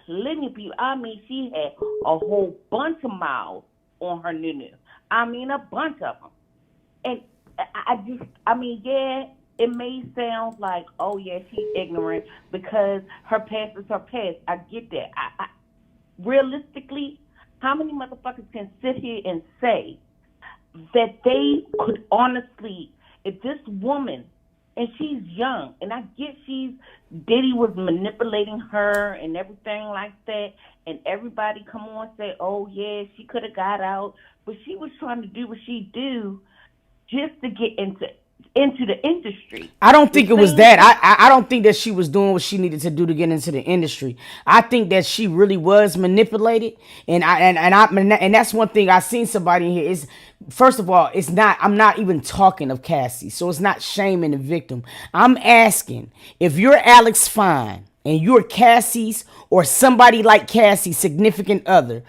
plenty of people. I mean, she had a whole bunch of miles on her nunu. I mean, a bunch of them. And yeah, it may sound like, oh, yeah, she's ignorant because her past is her past. I get that. Realistically, how many motherfuckers can sit here and say that they could honestly, if this woman, and she's young, and I get Diddy was manipulating her and everything like that, and everybody come on and say, oh, yeah, she could have got out, but she was trying to do what she do just to get into the industry. I don't think it was that. I don't think that she was doing what she needed to do to get into the industry. I think that she really was manipulated, and that's one thing I seen somebody in here is, first of all, I'm not even talking of Cassie, so it's not shaming the victim. I'm asking, if you're Alex Fine and you're Cassie's or somebody like Cassie's significant other,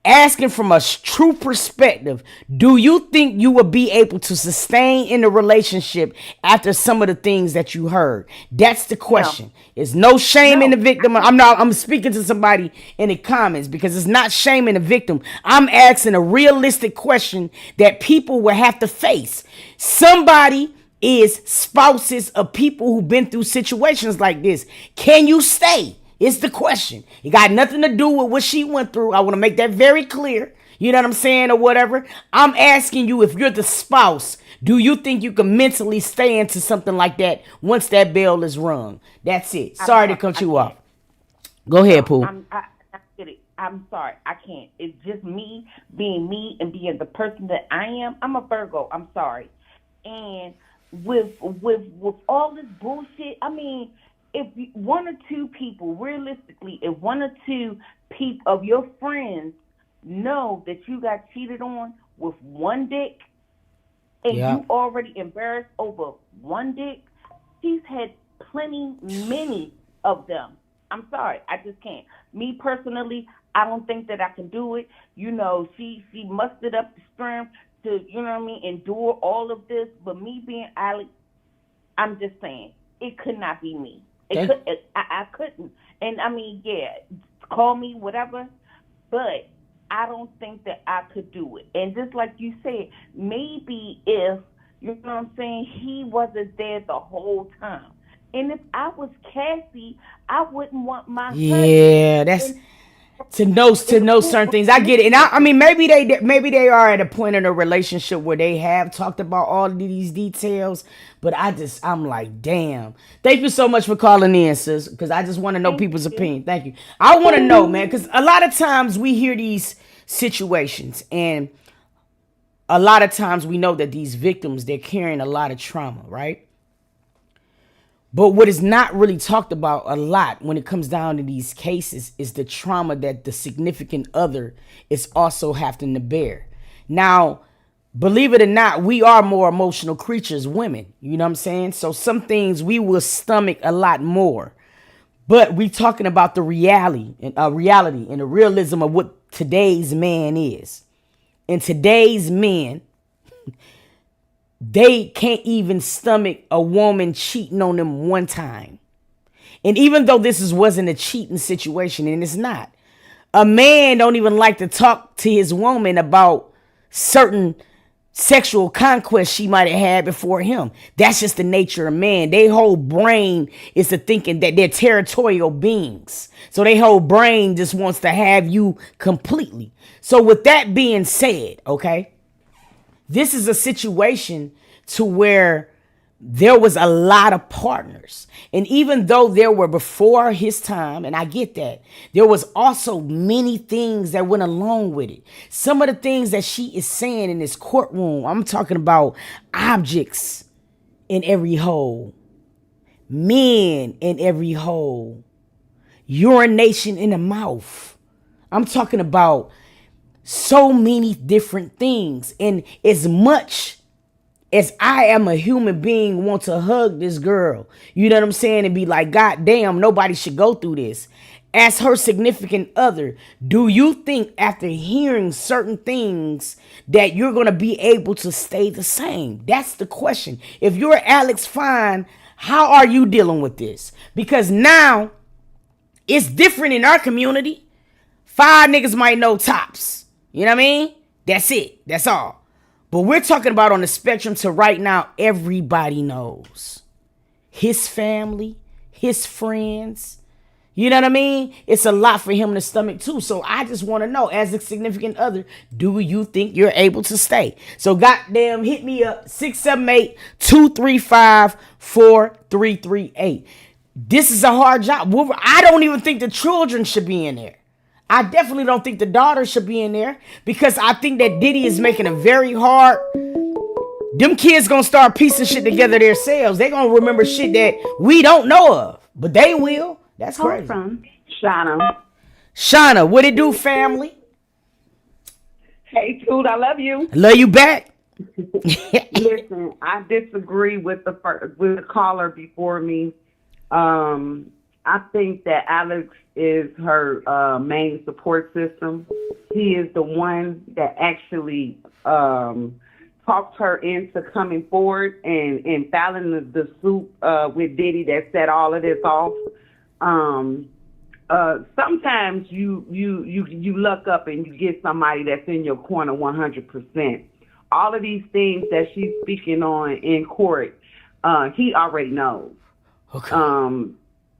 asking from a true perspective, do you think you will be able to sustain in a relationship after some of the things that you heard? That's the question. It's no shame in the victim. I'm speaking to somebody in the comments because it's not shaming the victim. I'm asking a realistic question that people will have to face. Somebody is spouses of people who've been through situations like this. Can you stay? It's the question. It got nothing to do with what she went through. I want to make that very clear. You know what I'm saying, or whatever. I'm asking you, if you're the spouse, do you think you can mentally stay into something like that once that bell is rung? That's it. Sorry to cut you off. Go ahead, Pooh. I'm sorry. I can't. It's just me being me and being the person that I am. I'm a Virgo. I'm sorry. And with all this bullshit, I mean, if one or two people, realistically, if one or two people of your friends know that you got cheated on with one dick, and you already embarrassed over one dick, she's had many of them. I'm sorry, I just can't. Me personally, I don't think that I can do it. You know, she mustered up the strength to, you know what I mean, endure all of this. But me being Alex, I'm just saying, it could not be me. I couldn't. And I mean, call me whatever, but I don't think that I could do it. And just like you said, maybe if, you know what I'm saying, he wasn't there the whole time. And if I was Cassie, I wouldn't want my husband. That's to know certain things. I get it. And I mean, maybe they are at a point in a relationship where they have talked about all of these details, but I'm like, damn. Thank you so much for calling in, sis, because I just want to know people's opinion. Thank you. I want to know, man, because a lot of times we hear these situations, and a lot of times we know that these victims, they're carrying a lot of trauma, right? But what is not really talked about a lot when it comes down to these cases is the trauma that the significant other is also having to bear. Now, believe it or not, we are more emotional creatures, women. You know what I'm saying? So some things we will stomach a lot more. But we talking about the reality and the realism of what today's man is. And today's men, they can't even stomach a woman cheating on them one time. And even though this wasn't a cheating situation, and it's not, a man don't even like to talk to his woman about certain sexual conquest she might have had before him. That's just the nature of man. Their whole brain is to thinking that they're territorial beings. So their whole brain just wants to have you completely. So with that being said, okay, this is a situation to where there was a lot of partners. And even though there were before his time, and I get that, there was also many things that went along with it. Some of the things that she is saying in this courtroom, I'm talking about objects in every hole, men in every hole, urination in the mouth. I'm talking about so many different things. And as much as I am a human being, want to hug this girl, you know what I'm saying, and be like, God damn, nobody should go through this. As her significant other, do you think after hearing certain things that you're going to be able to stay the same? That's the question. If you're Alex Fine, how are you dealing with this? Because now it's different in our community. 5 niggas might know tops. You know what I mean? That's it. That's all. But we're talking about on the spectrum to right now, everybody knows. His family, his friends. You know what I mean? It's a lot for him to stomach too. So I just want to know, as a significant other, do you think you're able to stay? So goddamn, hit me up, 678-235-4338. This is a hard job. I don't even think the children should be in there. I definitely don't think the daughter should be in there, because I think that Diddy is making it very hard. Them kids gonna start piecing shit together themselves. They gonna remember shit that we don't know of, but they will. That's crazy. From Shauna, what it do, family? Hey, Toot, I love you. I love you back. Listen, I disagree with the caller before me. I think that Alex is her main support system. he is the one that actually talked her into coming forward and filing the suit with Diddy that set all of this off. Sometimes you luck up and you get somebody that's in your corner 100%. All of these things that she's speaking on in court, he already knows. Okay.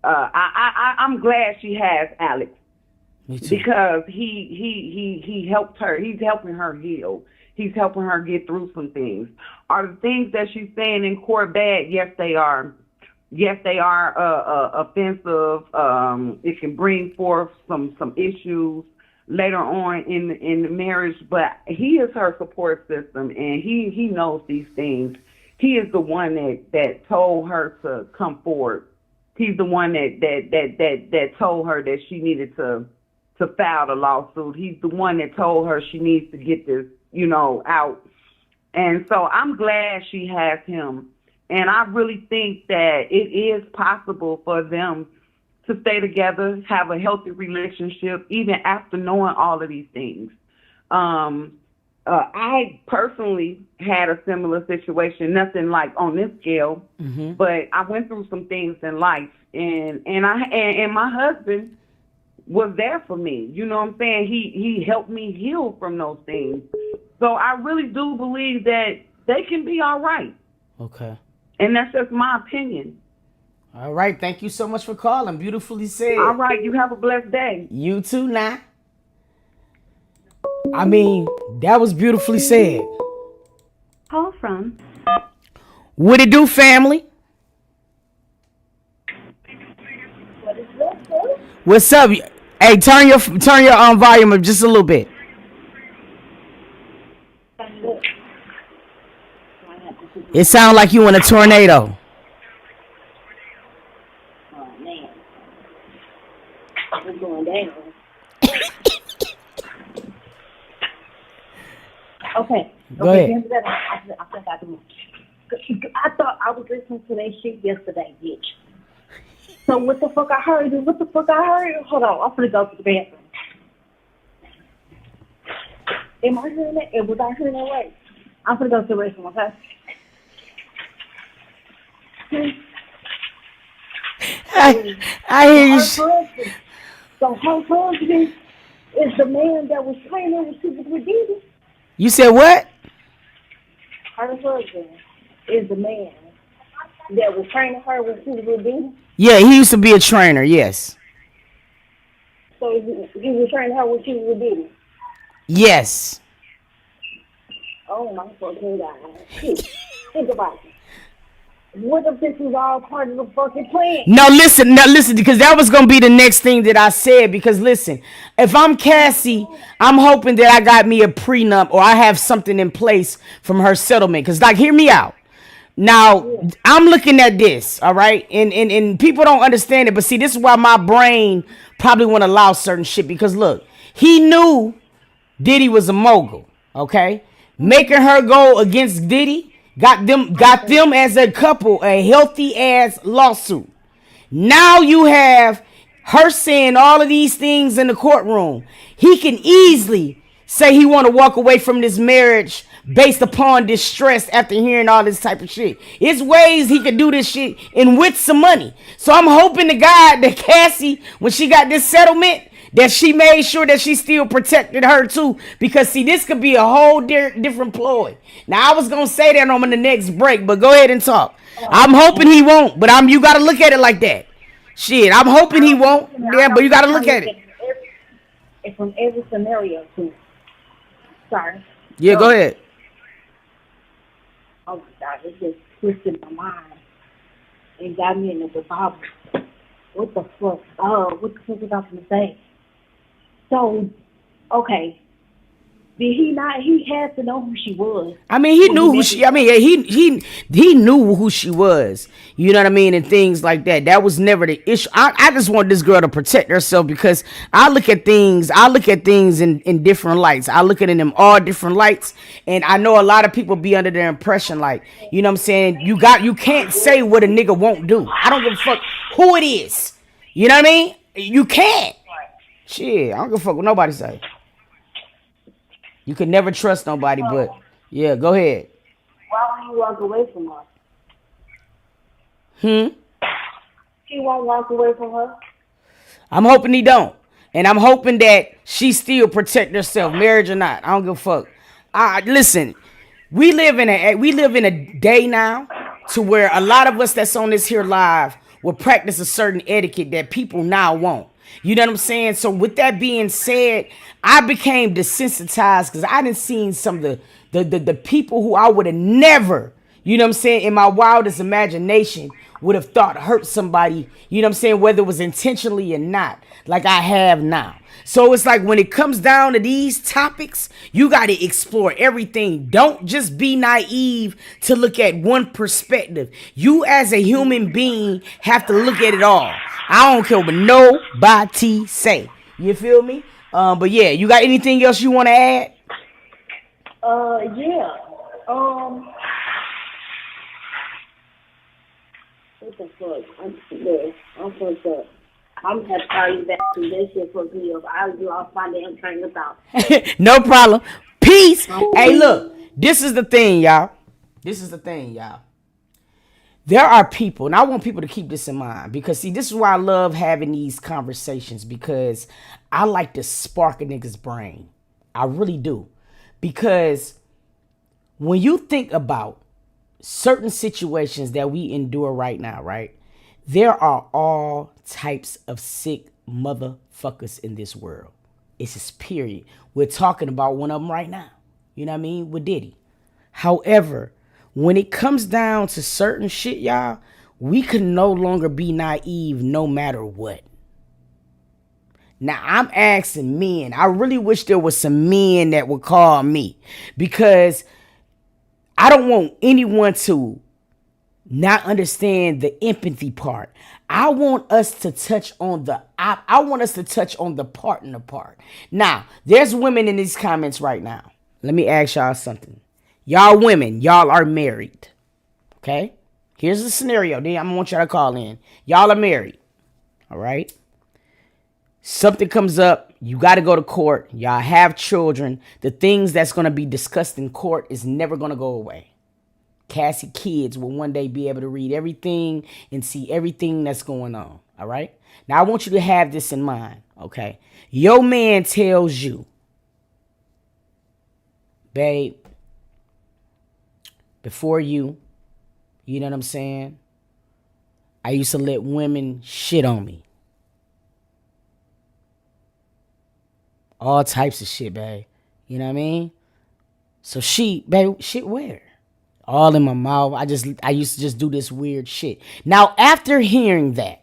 I'm glad she has Alex. Me too. Because he helped her. He's helping her heal. He's helping her get through some things. Are the things that she's saying in court bad? Yes, they are. Yes, they are offensive. It can bring forth some issues later on in the marriage. But he is her support system, and he knows these things. He is the one that told her to come forward. He's the one that told her that she needed to file the lawsuit. He's the one that told her she needs to get this, out. And so I'm glad she has him. And I really think that it is possible for them to stay together, have a healthy relationship, even after knowing all of these things. I personally had a similar situation, nothing like on this scale, but I went through some things in life, and my husband was there for me. You know what I'm saying? He helped me heal from those things. So I really do believe that they can be all right. Okay. And that's just my opinion. All right. Thank you so much for calling. Beautifully said. All right. You have a blessed day. You too, now. I mean, that was beautifully said. Call from. What it do, family? What's up? Hey, turn your volume up just a little bit. It sounds like you in a tornado. Oh man, it's going down. Okay. Go ahead. I thought I was listening to that shit yesterday, bitch. So what the fuck I heard? Hold on, I'm finna go to the bathroom. Am I hearing that? Was I hearing that right? I'm finna go to the restroom, okay? I hear you. So her husband is the man that was training with people with Diddy. You said what? Her husband is the man that was training her with people with Diddy. Yeah, he used to be a trainer. Yes. So he was training her with people with Diddy. Yes. Oh my fucking God! Think about it. What if this was all part of the fucking plan? Now listen, because that was gonna be the next thing that I said. Because listen, if I'm Cassie, I'm hoping that I got me a prenup or I have something in place from her settlement. Because hear me out. Now I'm looking at this, all right, and people don't understand it, but see, this is why my brain probably won't allow certain shit. Because look, he knew Diddy was a mogul, okay, making her go against Diddy. Got them as a couple a healthy ass lawsuit. Now you have her saying all of these things in the courtroom. He can easily say he want to walk away from this marriage based upon distress after hearing all this type of shit. It's ways he could do this shit and with some money. So I'm hoping to God that Cassie, when she got this settlement, that she made sure that she still protected her too. Because see, this could be a whole different ploy. Now I was gonna say that on the next break, but go ahead and talk. I'm hoping he won't, but you gotta look at it like that. Shit, I'm hoping he won't. Yeah, but you gotta look at it. It's from every scenario too. Sorry. Yeah, go ahead. Oh my God, it just twisted my mind and got me in the Bible. What the fuck? What the fuck was I gonna say? So, okay. Did he not? He had to know who she was. I mean, he knew who she. I mean, he knew who she was. You know what I mean, and things like that. That was never the issue. I just want this girl to protect herself because I look at things in different lights. I look at it in them all different lights, and I know a lot of people be under their impression, like, you know what I'm saying. You can't say what a nigga won't do. I don't give a fuck who it is. You know what I mean? You can't. Shit, I don't give a fuck what nobody say. You can never trust nobody, but yeah, go ahead. Why won't you walk away from her? He won't walk away from her. I'm hoping he don't. And I'm hoping that she still protect herself, marriage or not. I don't give a fuck. Listen, we live in a day now to where a lot of us that's on this here live will practice a certain etiquette that people now won't. You know what I'm saying? So with that being said, I became desensitized because I didn't seen some of the people who I would have never, you know what I'm saying, in my wildest imagination would have thought hurt somebody, you know what I'm saying, whether it was intentionally or not, like I have now. So it's like when it comes down to these topics, you got to explore everything. Don't just be naive to look at one perspective. You as a human being have to look at it all. I don't care what nobody say. You feel me? But yeah, you got anything else you want to add? Yeah. What the fuck? I'm fucked up. I'm gonna have to call you back to this shit for me. I lost my damn train of thought. No problem. Peace. Hey, look, this is the thing, y'all. There are people, and I want people to keep this in mind because, see, this is why I love having these conversations because I like to spark a nigga's brain. I really do. Because when you think about certain situations that we endure right now, right? There are all types of sick motherfuckers in this world. It's just period. We're talking about one of them right now. You know what I mean? With Diddy. However, when it comes down to certain shit, y'all, we can no longer be naive no matter what. Now, I'm asking men. I really wish there was some men that would call me because I don't want anyone to not understand the empathy part. I want us to touch on the partner part. Now, there's women in these comments right now. Let me ask y'all something. Y'all women, y'all are married. Okay? Here's the scenario. Then I'm gonna want y'all to call in. Y'all are married. All right? Something comes up. You got to go to court. Y'all have children. The things that's going to be discussed in court is never going to go away. Cassie kids will one day be able to read everything and see everything that's going on. All right. Now, I want you to have this in mind. Okay. Your man tells you, babe, before you know what I'm saying? I used to let women shit on me. All types of shit, babe. You know what I mean? So babe, shit where? All in my mouth. I used to just do this weird shit. Now, after hearing that,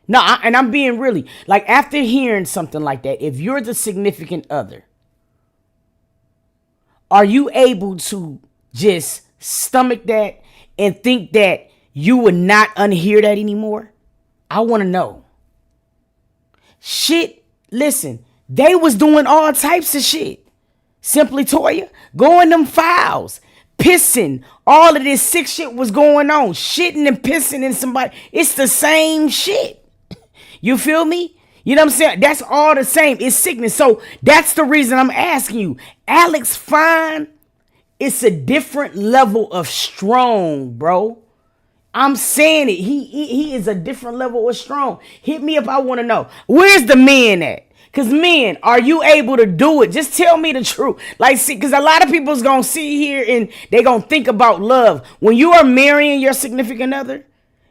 and I'm being really, like, after hearing something like that, if you're the significant other, are you able to just stomach that and think that you would not unhear that anymore? I want to know. Shit, listen, they was doing all types of shit. Simply Toya, going them files. Pissing, all of this sick shit was going on. Shitting and pissing in somebody. It's the same shit. You feel me? You know what I'm saying? That's all the same. It's sickness. So that's the reason I'm asking you. Alex Fine, it's a different level of strong, bro. I'm saying it. He is a different level of strong. Hit me up. I want to know. Where's the men at? Because men, are you able to do it? Just tell me the truth. Like, see, because a lot of people's going to sit here and they're going to think about love. When you are marrying your significant other,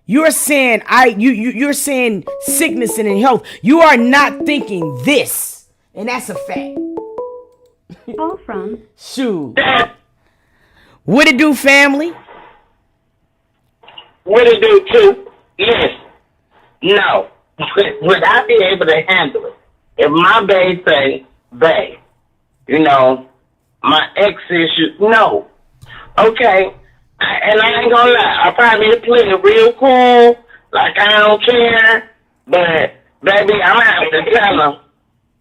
you're saying you're saying sickness and in health. You are not thinking this. And that's a fact. Call from. Shoot. What it do, family? What it do, too? Yes. No. Would I be able to handle it? If my babe say, babe, you know, my ex issue, no. Okay. And I ain't gonna lie, I probably play it real cool, like I don't care, but baby, I'm out to tell him.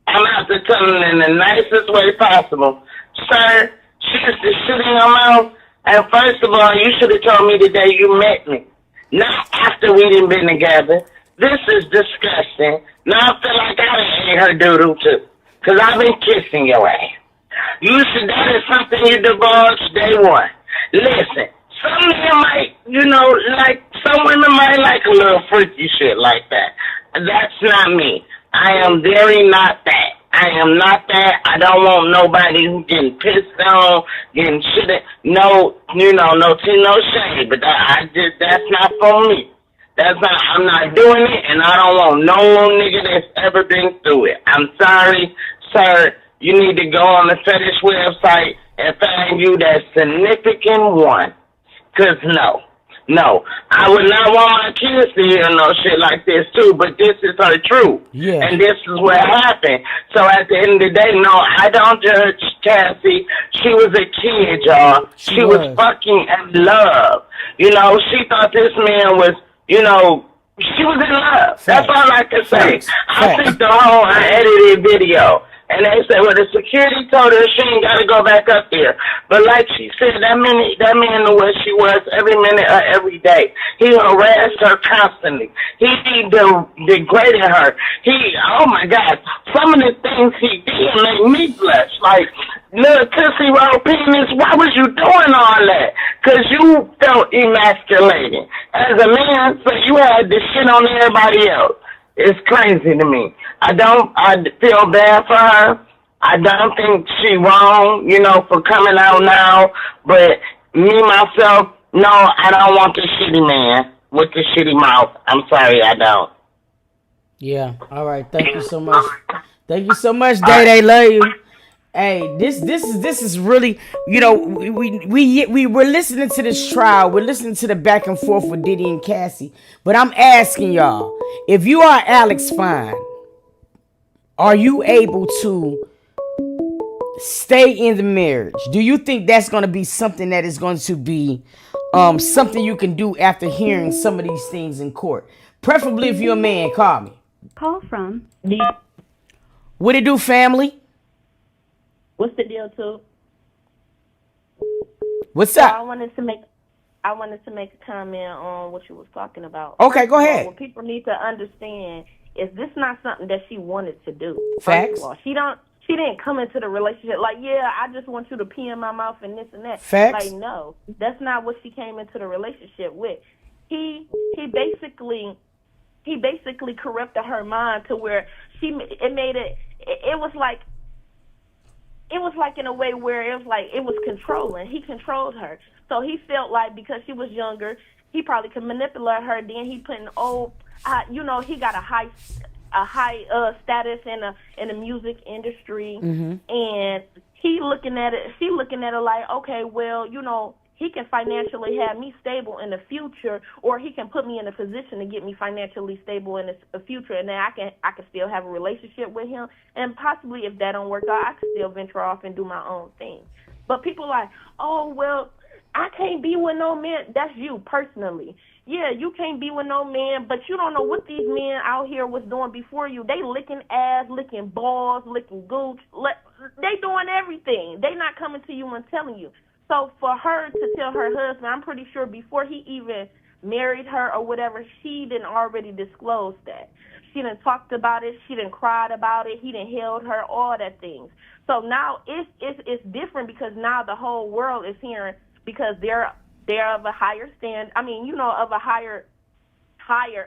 I'm out to tell him in the nicest way possible. Sir, she used to shit in your mouth, and first of all, you should have told me the day you met me. Not after we done been together. This is disgusting. Now I feel like I done ate her doodle too. Because I've been kissing your ass. That is something you divulge day one. Listen, some men might, like, some women might like a little freaky shit like that. That's not me. I am very not that. I am not that. I don't want nobody who getting pissed on, getting shit. No, no tea, no shade. But that's not for me. I'm not doing it, and I don't want no nigga that's ever been through it. I'm sorry, sir. You need to go on the fetish website and find you that significant one. 'Cause no, I would not want my kids to hear no shit like this too, but this is her truth. Yeah. And this is what happened. So at the end of the day, no, I don't judge Cassie. She was a kid, y'all. She was fucking in love. She thought this man was, she was in love. That's all I can say. I think the whole unedited video. And they said, well, the security told her she ain't got to go back up there. But like she said, that man knew where she was every minute of every day. He harassed her constantly. He degraded her. Oh my God, some of the things he did make me blush. Like, little Tootsie Roll penis, why was you doing all that? 'Cause you felt emasculated. As a man, so you had to shit on everybody else. It's crazy to me. I feel bad for her. I don't think she wrong, for coming out now. But me, myself, no, I don't want the shitty man with the shitty mouth. I'm sorry, I don't. Yeah, all right. Thank you so much. Thank you so much, Day. Love you. Hey, this is really, we're listening to this trial. We're listening to the back and forth with Diddy and Cassie. But I'm asking y'all, if you are Alex Fine, are you able to stay in the marriage? Do you think that's going to be something that is going to be something you can do after hearing some of these things in court? Preferably if you're a man, call me. Call from. What it do, family? What's the deal, too? What's up? I wanted to make a comment on what you was talking about. Okay, go ahead. What people need to understand is this not something that she wanted to do. Facts. First of all, she didn't come into the relationship like, yeah, I just want you to pee in my mouth and this and that. Facts. Like, no, that's not what she came into the relationship with. He basically corrupted her mind to where it was like in a way where it was controlling. He controlled her. So he felt like because she was younger, he probably could manipulate her. Then he put he got a high status in the music industry, and she looking at it like, okay, well, he can financially have me stable in the future, or he can put me in a position to get me financially stable in the future, and then I can still have a relationship with him, and possibly if that don't work out, I can still venture off and do my own thing. But people are like, oh, well, I can't be with no man. That's you personally. Yeah, you can't be with no man, but you don't know what these men out here was doing before you. They licking ass, licking balls, licking gooch. They doing everything. They not coming to you and telling you. So for her to tell her husband, I'm pretty sure before he even married her or whatever, she didn't already disclose that. She done talked about it. She done cried about it. He done held her, all that things. So now it's different because now the whole world is hearing because they're of a higher stand. I mean, of a higher.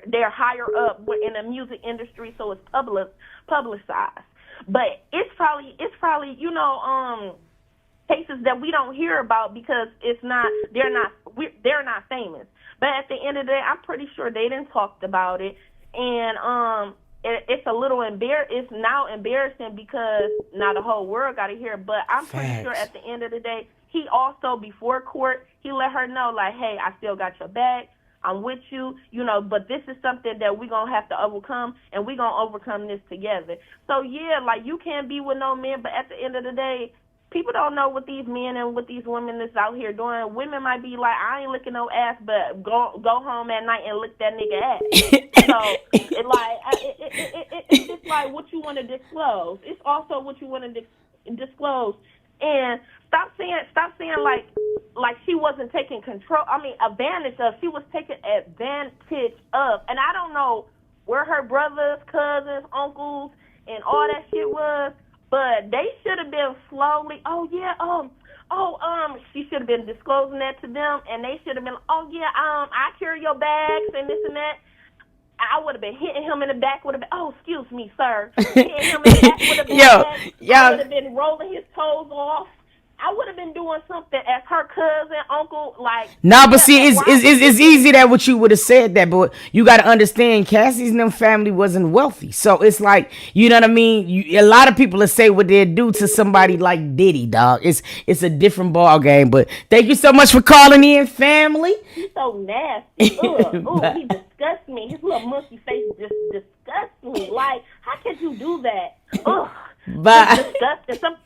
They're higher up in the music industry, so it's publicized. But it's probably cases that we don't hear about because they're not famous. But at the end of the day, I'm pretty sure they didn't talked about it, and it's a little it's now embarrassing because now the whole world got to hear it. But I'm pretty sure at the end of the day, he also before court he let her know like, hey, I still got your back. I'm with you, but this is something that we're going to have to overcome, and we're going to overcome this together. So, yeah, like, you can't be with no man, but at the end of the day, people don't know what these men and what these women is out here doing. Women might be like, I ain't licking no ass, but go home at night and lick that nigga ass. So, it's just like what you want to disclose. It's also what you want to disclose. And stop saying like she wasn't taking control. I mean, advantage of. She was taking advantage of. And I don't know where her brothers, cousins, uncles, and all that shit was. But they should have been slowly, she should have been disclosing that to them, and they should have been, I carry your bags and this and that. I would have been hitting him in the back with a bag. Oh, excuse me, sir. Hitting him in the back with a bag. I would have been rolling his toes off. I would have been doing something as her cousin, uncle, like. Nah, but see, it's easy that what you would have said that, but you got to understand, Cassie's and them family wasn't wealthy, so it's like, you know what I mean. A lot of people will say what they'd do to somebody like Diddy, dog. It's a different ball game. But thank you so much for calling in, family. He's so nasty. Ugh, he disgusts me. His little musky face just disgusts me. Like, how could you do that? Ugh, bye. Disgusting.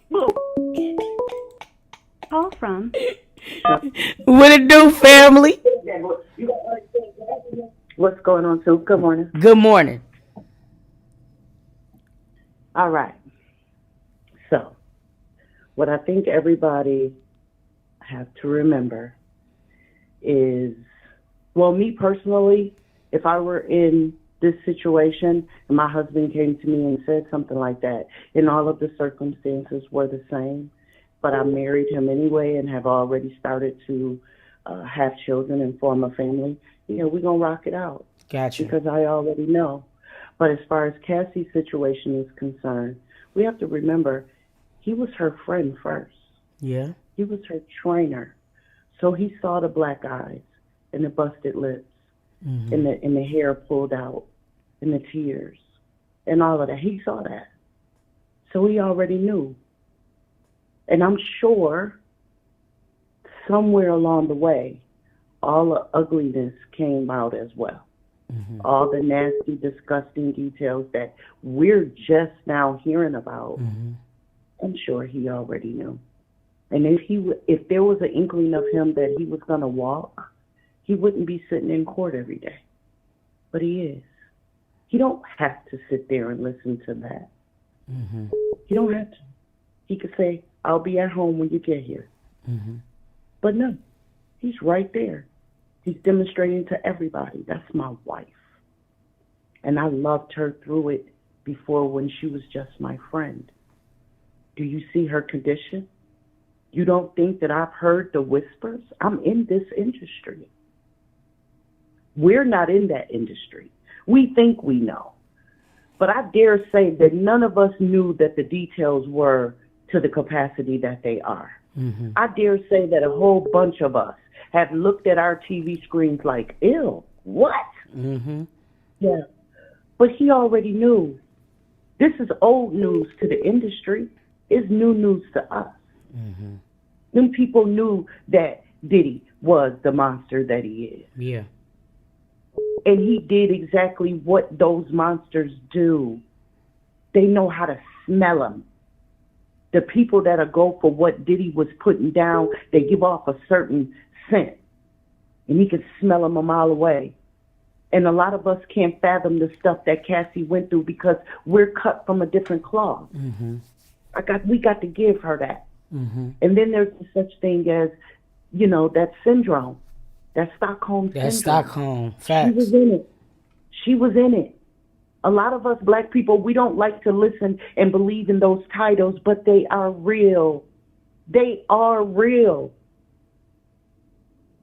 Call from. What it do, family? What's going on, Sue? Good morning. Good morning. All right. So, what I think everybody has to remember is, well, me personally, if I were in this situation and my husband came to me and said something like that, and all of the circumstances were the same, but I married him anyway and have already started to have children and form a family, we're going to rock it out. Gotcha. Because I already know. But as far as Cassie's situation is concerned, we have to remember he was her friend first. Yeah. He was her trainer. So he saw the black eyes and the busted lips and the hair pulled out and the tears and all of that. He saw that. So he already knew. And I'm sure somewhere along the way, all the ugliness came out as well. All the nasty, disgusting details that we're just now hearing about, I'm sure he already knew. And if there was an inkling of him that he was going to walk, he wouldn't be sitting in court every day. But he is. He don't have to sit there and listen to that. He don't have to. He could say, I'll be at home when you get here. But no, he's right there. He's demonstrating to everybody, that's my wife. And I loved her through it before when she was just my friend. Do you see her condition? You don't think that I've heard the whispers? I'm in this industry. We're not in that industry. We think we know. But I dare say that none of us knew that the details were to the capacity that they are. I dare say that a whole bunch of us have looked at our TV screens like, ew, what? Yeah. But he already knew. This is old news to the industry. It's new news to us. Them people knew that Diddy was the monster that he is. Yeah. And he did exactly what those monsters do. They know how to smell them. The people that go for what Diddy was putting down, they give off a certain scent. And he could smell them a mile away. And a lot of us can't fathom the stuff that Cassie went through because we're cut from a different cloth. We got to give her that. And then there's such thing as, that syndrome, that Stockholm syndrome. That's Stockholm. Facts. She was in it. A lot of us black people, we don't like to listen and believe in those titles, but they are real. They are real.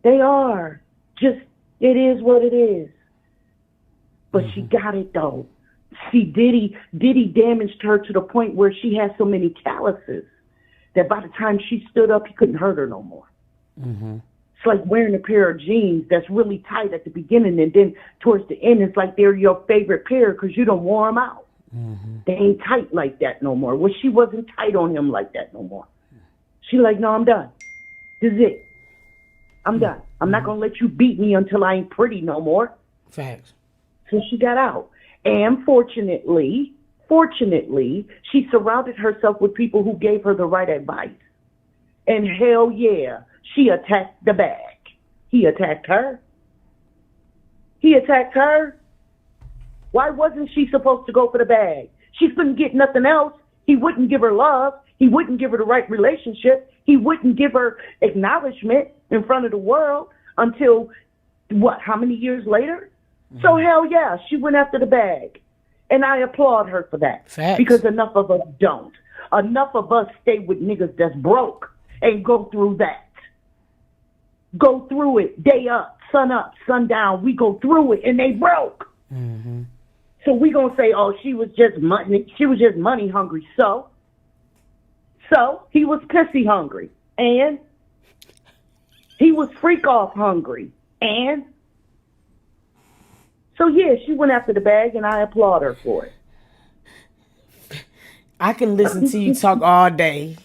They are. Just, it is what it is. But she got it, though. See, Diddy damaged her to the point where she had so many calluses that by the time she stood up, he couldn't hurt her no more. It's like wearing a pair of jeans that's really tight at the beginning, and then towards the end, it's like they're your favorite pair because you don't wear them out. They ain't tight like that no more. Well, she wasn't tight on him like that no more. She like, no, I'm done. This is it. I'm done. I'm not going to let you beat me until I ain't pretty no more. Facts. So she got out. And fortunately, she surrounded herself with people who gave her the right advice. And hell yeah, she attacked the bag. He attacked her. Why wasn't she supposed to go for the bag? She couldn't get nothing else. He wouldn't give her love. He wouldn't give her the right relationship. He wouldn't give her acknowledgement in front of the world until, how many years later? So hell yeah, she went after the bag. And I applaud her for that. Facts. Because enough of us don't. Enough of us stay with niggas that's broke and go through that. Go through it day up, sun down. We go through it and they broke. Mm-hmm. So we gonna say, oh, she was just money hungry. So he was pussy hungry. And he was freak off hungry. And so yeah, she went after the bag and I applaud her for it. I can listen to you talk all day.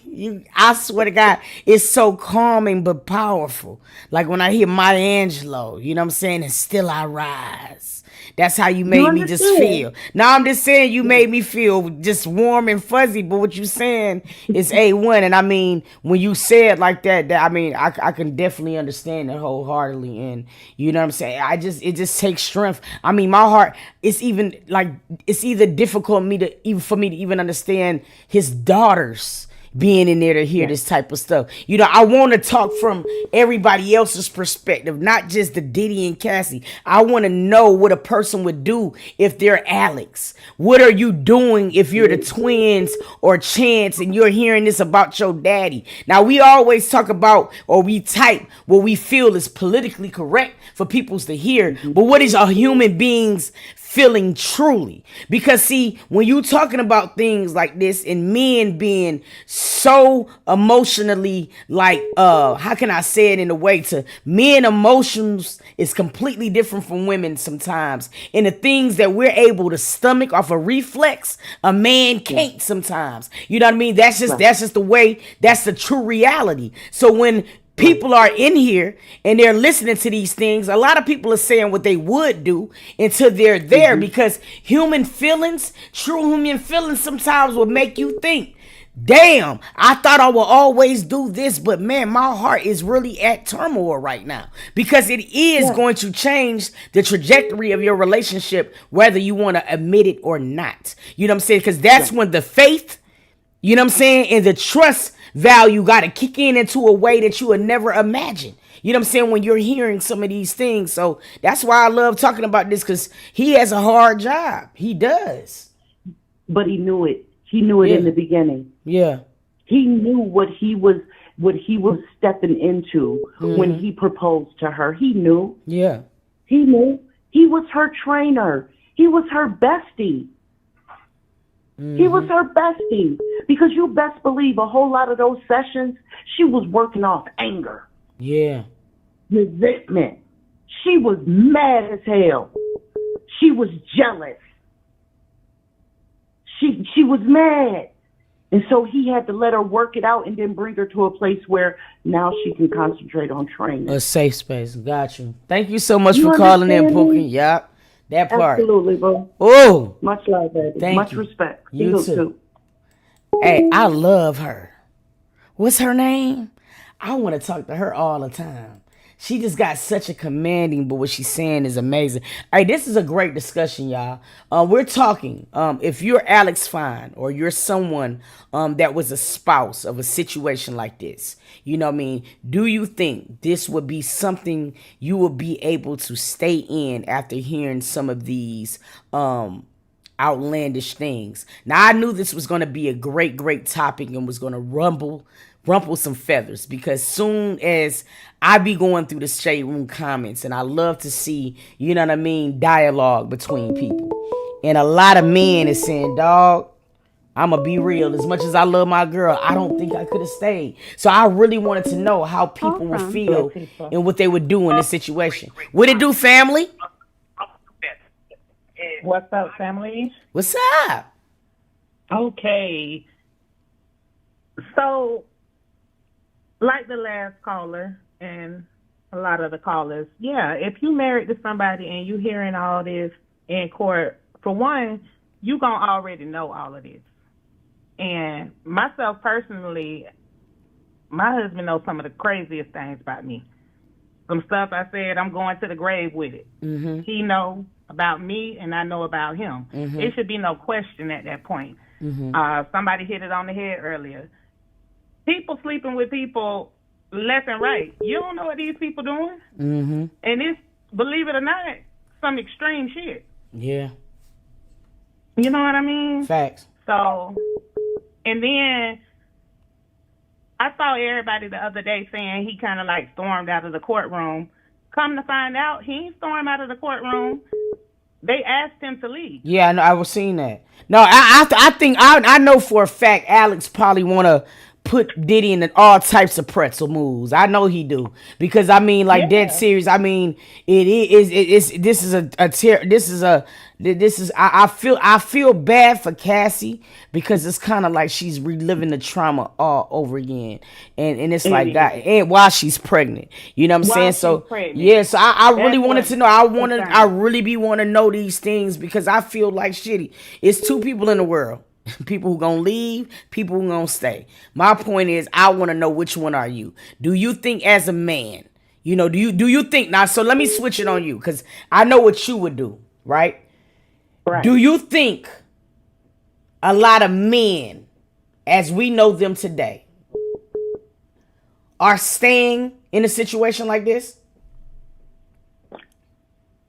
I swear to God, it's so calming but powerful. Like when I hear Maya Angelou, you know what I'm saying? And Still I Rise. That's how you made me just feel. Now I'm just saying you made me feel just warm and fuzzy, but what you saying is A1. And I mean, when you say it like that I mean, I can definitely understand it wholeheartedly. And you know what I'm saying? It just takes strength. I mean, my heart, it's even like, it's either difficult for me to even understand his daughters being in there to hear this type of stuff. You know, I want to talk from everybody else's perspective, not just the Diddy and Cassie. I want to know what a person would do if they're Alex. What are you doing if you're the twins or Chance and you're hearing this about your daddy? Now, we always talk about, or we type what we feel is politically correct for people to hear, but what is a human being's feeling truly? Because see, when you talking about things like this and men being so emotionally like, how can I say it in a way to men emotions is completely different from women sometimes. And the things that we're able to stomach off a reflex, a man can't sometimes. You know what I mean? That's just the way, that's the true reality. So when people are in here and they're listening to these things, a lot of people are saying what they would do until they're there, because human feelings, true human feelings sometimes will make you think, damn, I thought I would always do this, but man, my heart is really at turmoil right now, because it is going to change the trajectory of your relationship, whether you want to admit it or not. You know what I'm saying? Because that's when the faith, you know what I'm saying, and the trust value got to kick into a way that you would never imagine. You know what I'm saying? When you're hearing some of these things. So that's why I love talking about this, because he has a hard job. He does. But he knew it. He knew it in the beginning. Yeah. He knew what he was stepping into when he proposed to her. He knew. Yeah. He knew. He was her trainer. He was her bestie. He was her bestie, because you best believe a whole lot of those sessions, she was working off anger. Yeah. Resentment. She was mad as hell. She was jealous. She was mad. And so he had to let her work it out and then bring her to a place where now she can concentrate on training. A safe space. Got you. Thank you so much for calling in, Pookie. Yep. That part. Absolutely, bro. Oh. Much love, baby. Much respect. You too. Hey, I love her. What's her name? I want to talk to her all the time. She just got such a commanding, but what she's saying is amazing. Hey, this is a great discussion, y'all. We're talking, if you're Alex Fine or you're someone that was a spouse of a situation like this, you know what I mean? Do you think this would be something you would be able to stay in after hearing some of these outlandish things? Now, I knew this was going to be a great topic and was going to rumple some feathers, because soon as I be going through the shade room comments, and I love to see, you know what I mean, dialogue between people. And a lot of men is saying, dog, I'ma be real. As much as I love my girl, I don't think I could have stayed. So I really wanted to know how people would feel and what they would do in this situation. What it do, family? What's up, family? What's up? Okay. So, like the last caller and a lot of the callers, yeah, if you married to somebody and you hearing all this in court, for one, you gonna already know all of this. And myself personally, my husband knows some of the craziest things about me. Some stuff I said, I'm going to the grave with it. Mm-hmm. He knows about me and I know about him. Mm-hmm. It should be no question at that point. Mm-hmm. Somebody hit it on the head earlier. People sleeping with people left and right. You don't know what these people doing. Mm-hmm. And it's, believe it or not, some extreme shit. Yeah. You know what I mean? Facts. So, and then I saw everybody the other day saying he kind of like stormed out of the courtroom. Come to find out, he ain't stormed out of the courtroom. They asked him to leave. Yeah, I was seeing that. No, I think I know for a fact Alex probably want to put Diddy in all types of pretzel moves. I know he do, because I mean, like, dead serious. I mean, this is I feel bad for Cassie, because it's kind of like she's reliving the trauma all over again, and it's like that, and while she's pregnant, you know what I'm saying? So yeah, so I really wanted to know. I really be want to know these things, because I feel like shitty. It's two people in the world. People who gonna leave, people who gonna stay. My point is, I want to know, which one are you? Do you think, as a man, do you think now? So let me switch it on you, because I know what you would do, right? Right. Do you think a lot of men, as we know them today, are staying in a situation like this?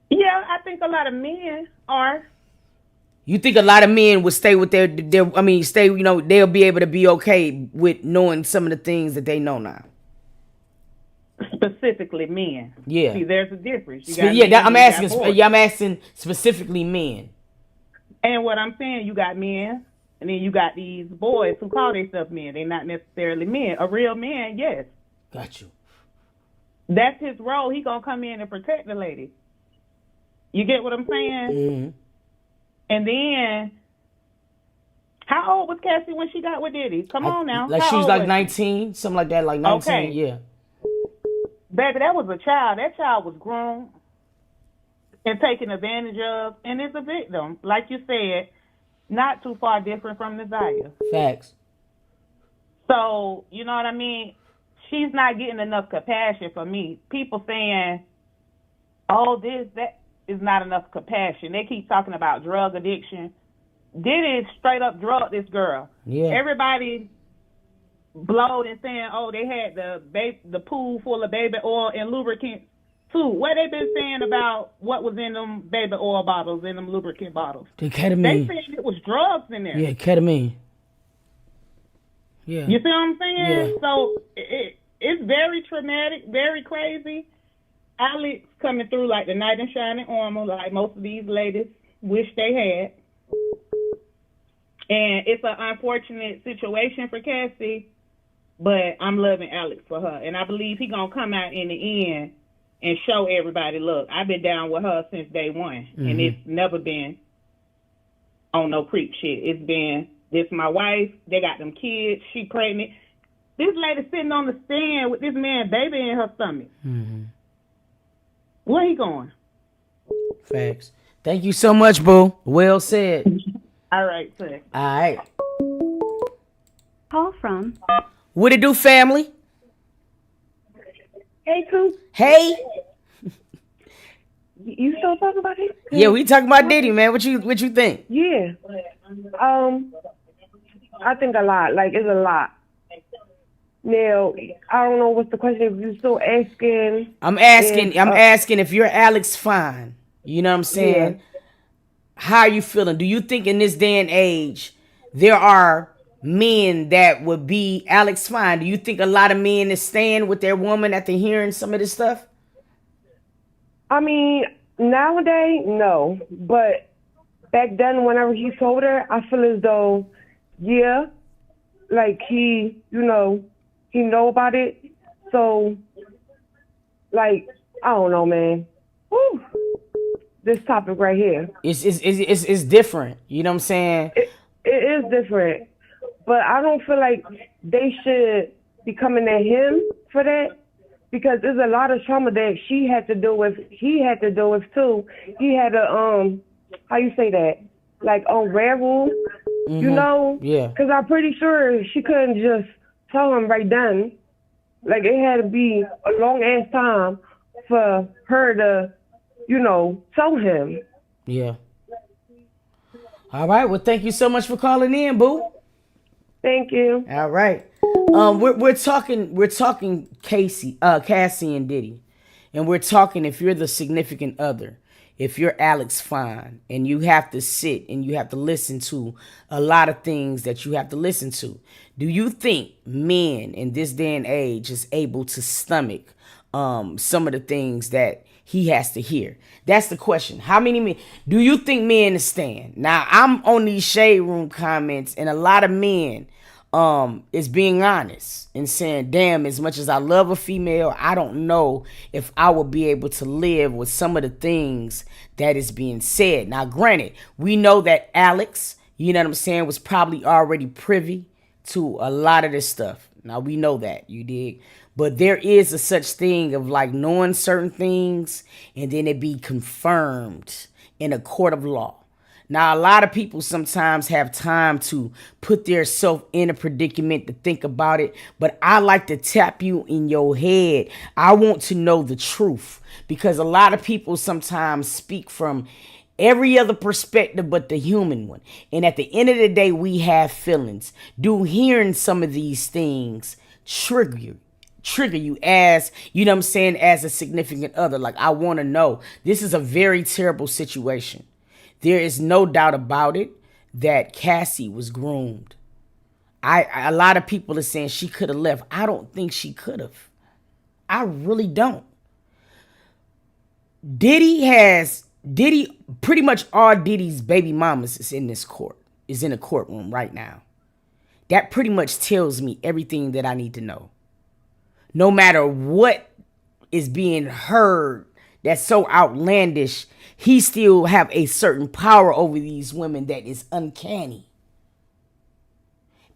Yeah, I think a lot of men are. You think a lot of men would stay with they'll be able to be okay with knowing some of the things that they know now? Specifically men. Yeah. See, there's a difference. I'm asking specifically men. And what I'm saying, you got men, and then you got these boys who call themselves men. They're not necessarily men. A real man, yes. Got you. That's his role. He gonna come in and protect the lady. You get what I'm saying? Mm-hmm. And then, how old was Cassie when she got with Diddy? Come on now. Like, she was like 19, something like that, like 19, okay. Yeah. Baby, that was a child. That child was grown and taken advantage of, and is a victim. Like you said, not too far different from Nasiah. Facts. So, you know what I mean? She's not getting enough compassion for me. People saying, oh, that is not enough compassion. They keep talking about drug addiction. Diddy straight up drugged this girl. Yeah. Everybody blowed and saying, oh, they had the pool full of baby oil and lubricant too. What they been saying about what was in them baby oil bottles, in them lubricant bottles? The ketamine. They said it was drugs in there. Yeah, ketamine. Yeah. You see what I'm saying? Yeah. So it's very traumatic, very crazy. Alex coming through like the knight in shining armor, like most of these ladies wish they had. And it's an unfortunate situation for Cassie, but I'm loving Alex for her. And I believe he going to come out in the end and show everybody, look, I've been down with her since day one. Mm-hmm. And it's never been on no creep shit. It's been, this my wife, they got them kids, she pregnant. This lady sitting on the stand with this man baby in her stomach. Mm-hmm. Where he going? Facts. Thank you so much, boo. Well said. All right, sir. All right. Call from. What it do, family? Hey, Coop. Hey. You still talking about it? Yeah, we talking about Diddy, man. What you think? Yeah. I think a lot. Like, it's a lot. Now, I don't know what's the question. If you're still asking. I'm asking if you're Alex Fine. You know what I'm saying? Yeah. How are you feeling? Do you think in this day and age there are men that would be Alex Fine? Do you think a lot of men is staying with their woman after hearing some of this stuff? I mean, nowadays, no. But back then, whenever he told her, I feel as though, yeah, like he know about it. So, like, I don't know, man. Woo. This topic right here. It's different. You know what I'm saying? It is different. But I don't feel like they should be coming at him for that, because there's a lot of trauma that she had to deal with. He had to deal with too. He had to how you say that? Like unravel, you know? Yeah. Because I'm pretty sure she couldn't just tell him right then. Like, it had to be a long ass time for her to, tell him. Yeah. All right. Well, thank you so much for calling in, boo. Thank you. All right. We're talking Cassie and Diddy, and we're talking if you're the significant other, if you're Alex Fine and you have to sit and you have to listen to a lot of things that you have to listen to, do you think men in this day and age is able to stomach some of the things that he has to hear? That's the question. How many men do you think men stand? Now, I'm on these shade room comments, and a lot of men is being honest and saying, damn, as much as I love a female, I don't know if I will be able to live with some of the things that is being said. Now, granted, we know that Alex, you know what I'm saying, was probably already privy to a lot of this stuff. Now, we know that, you dig? But there is a such thing of like knowing certain things and then it be confirmed in a court of law. Now, a lot of people sometimes have time to put their self in a predicament to think about it, but I like to tap you in your head. I want to know the truth because a lot of people sometimes speak from every other perspective but the human one. And at the end of the day, we have feelings. Do hearing some of these things trigger you as, you know what I'm saying, as a significant other? Like, I want to know. This is a very terrible situation. There is no doubt about it that Cassie was groomed. A lot of people are saying she could have left. I don't think she could have. I really don't. Diddy, pretty much all Diddy's baby mamas is in a courtroom right now. That pretty much tells me everything that I need to know. No matter what is being heard that's so outlandish, he still have a certain power over these women that is uncanny.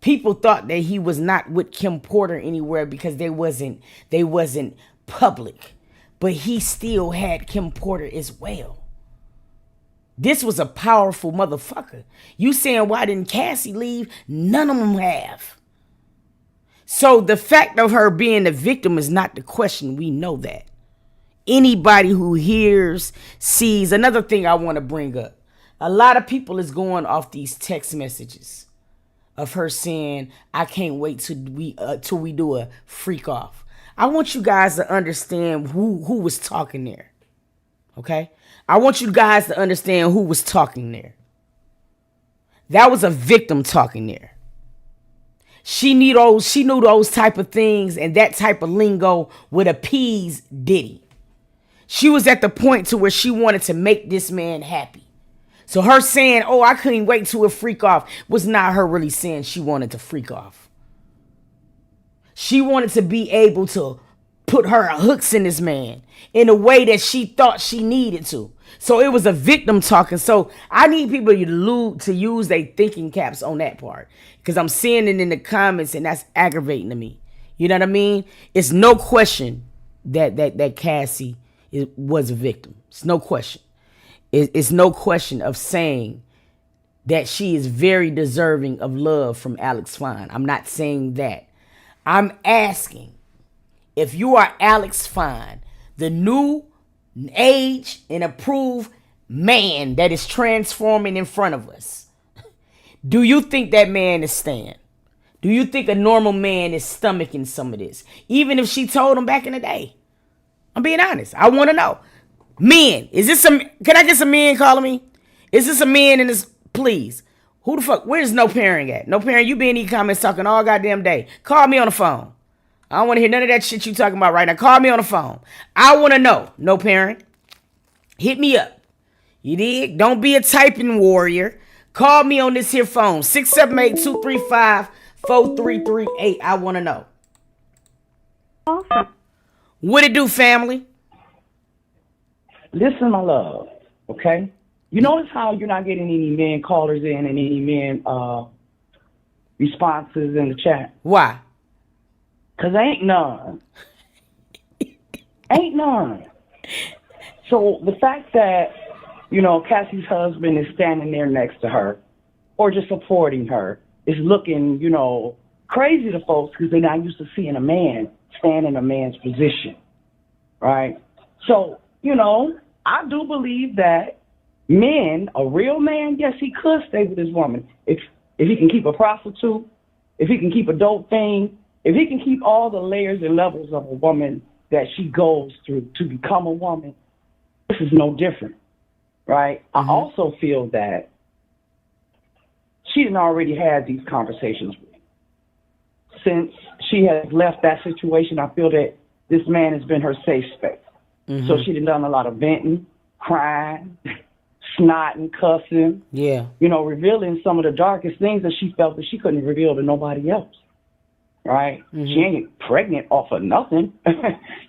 People thought that he was not with Kim Porter anywhere because they wasn't public, but he still had Kim Porter as well. This was a powerful motherfucker. You saying, why didn't Cassie leave? None of them have. So the fact of her being the victim is not the question. We know that. Anybody who hears, sees. Another thing I want to bring up. A lot of people is going off these text messages of her saying, I can't wait till we do a freak off. I want you guys to understand who was talking there. Okay? I want you guys to understand who was talking there. That was a victim talking there. She knew those type of things, and that type of lingo would appease Diddy. She was at the point to where she wanted to make this man happy. So her saying, oh, I couldn't wait to a freak off, was not her really saying she wanted to freak off. She wanted to be able to put her hooks in this man in a way that she thought she needed to. So it was a victim talking. So I need people to use their thinking caps on that part, because I'm seeing it in the comments and that's aggravating to me. You know what I mean? It's no question that Cassie was a victim. It's no question. It's no question of saying that she is very deserving of love from Alex Fine. I'm not saying that. I'm asking, if you are Alex Fine, the new age and approved man that is transforming in front of us, do you think that man is staying? Do you think a normal man is stomaching some of this? Even if she told him back in the day. I'm being honest. I want to know. Men, can I get some men calling me? Is this a man in this? Please. Who the fuck? Where's No Parent at? No Parent, you be in these comments talking all goddamn day. Call me on the phone. I don't want to hear none of that shit you talking about right now. Call me on the phone. I want to know. No Parent. Hit me up. You dig? Don't be a typing warrior. Call me on this here phone. 678-235-4338. I want to know. What it do, family? Listen, my love, okay? You notice how you're not getting any men callers in and any men responses in the chat? Why? Because ain't none. Ain't none. So the fact that, Cassie's husband is standing there next to her or just supporting her is looking, crazy to folks because they're not used to seeing a man stand in a man's position, right? So, I do believe that men, a real man, yes, he could stay with his woman. If he can keep a prostitute, if he can keep a dope thing, if he can keep all the layers and levels of a woman that she goes through to become a woman, this is no different. right? I also feel that she didn't already had these conversations with him. Since she has left that situation, I feel that this man has been her safe space. So she done a lot of venting, crying, snotting, cussing. Yeah. You know, revealing some of the darkest things that she felt that she couldn't reveal to nobody else. Right? She ain't pregnant off of nothing.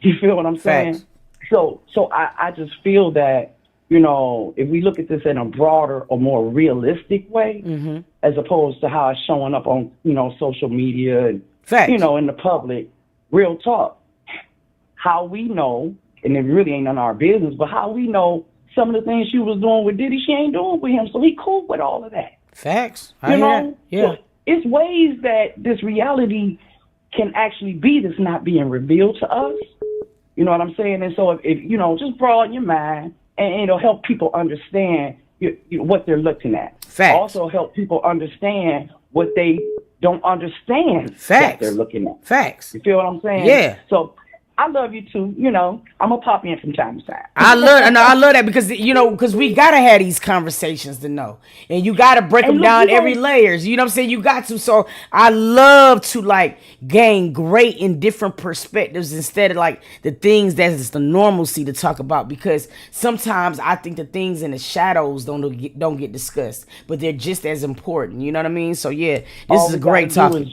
You feel what I'm saying? So I just feel that, you know, if we look at this in a broader or more realistic way, as opposed to how it's showing up on, you know, social media and, you know, in the public, real talk, how we know, and it really ain't none of our business, but how we know some of the things she was doing with Diddy, she ain't doing with him. So he cool with all of that. Facts. You know? Yeah. So it's ways that this reality can actually be that's not being revealed to us. You know what I'm saying? And so if you know, just broaden your mind and it'll help people understand what they're looking at. Facts. Also help people understand what they don't understand that they're looking at. Facts. You feel what I'm saying? Yeah. So I love you too. You know, I'm gonna pop in from time to time. I love that because, you know, because we gotta have these conversations to know, and you gotta break them down every layers. You know what I'm saying? You got to. So I love to like gain great and different perspectives instead of like the things that is the normalcy to talk about. Because sometimes I think the things in the shadows don't get discussed, but they're just as important. You know what I mean? So yeah, this is a great topic.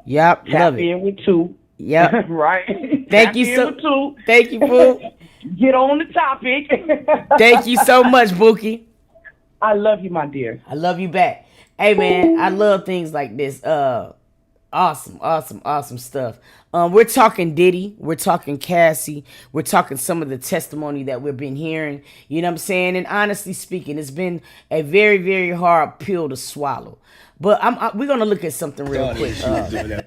Yep, love it. In with two. Yep. Right. Thank you so. Thank you, Boo. Get on the topic. Thank you so much, Bookie. I love you, my dear. I love you back. Hey, man, I love things like this. Awesome stuff. We're talking Diddy. We're talking Cassie. We're talking some of the testimony that we've been hearing. You know what I'm saying? And honestly speaking, it's been a very, very hard pill to swallow. But we're going to look at something real quick.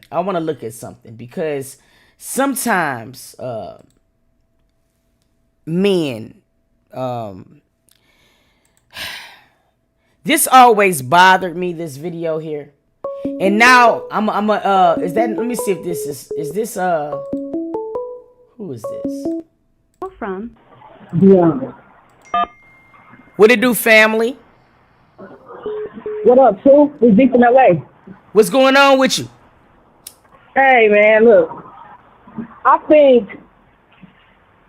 I want to look at something because sometimes men, this always bothered me, this video here. And now is that, let me see if this is this, who is this? From? Yeah. What it do, family? What up, Sue? We deep in LA. What's going on with you? Hey, man, look. I think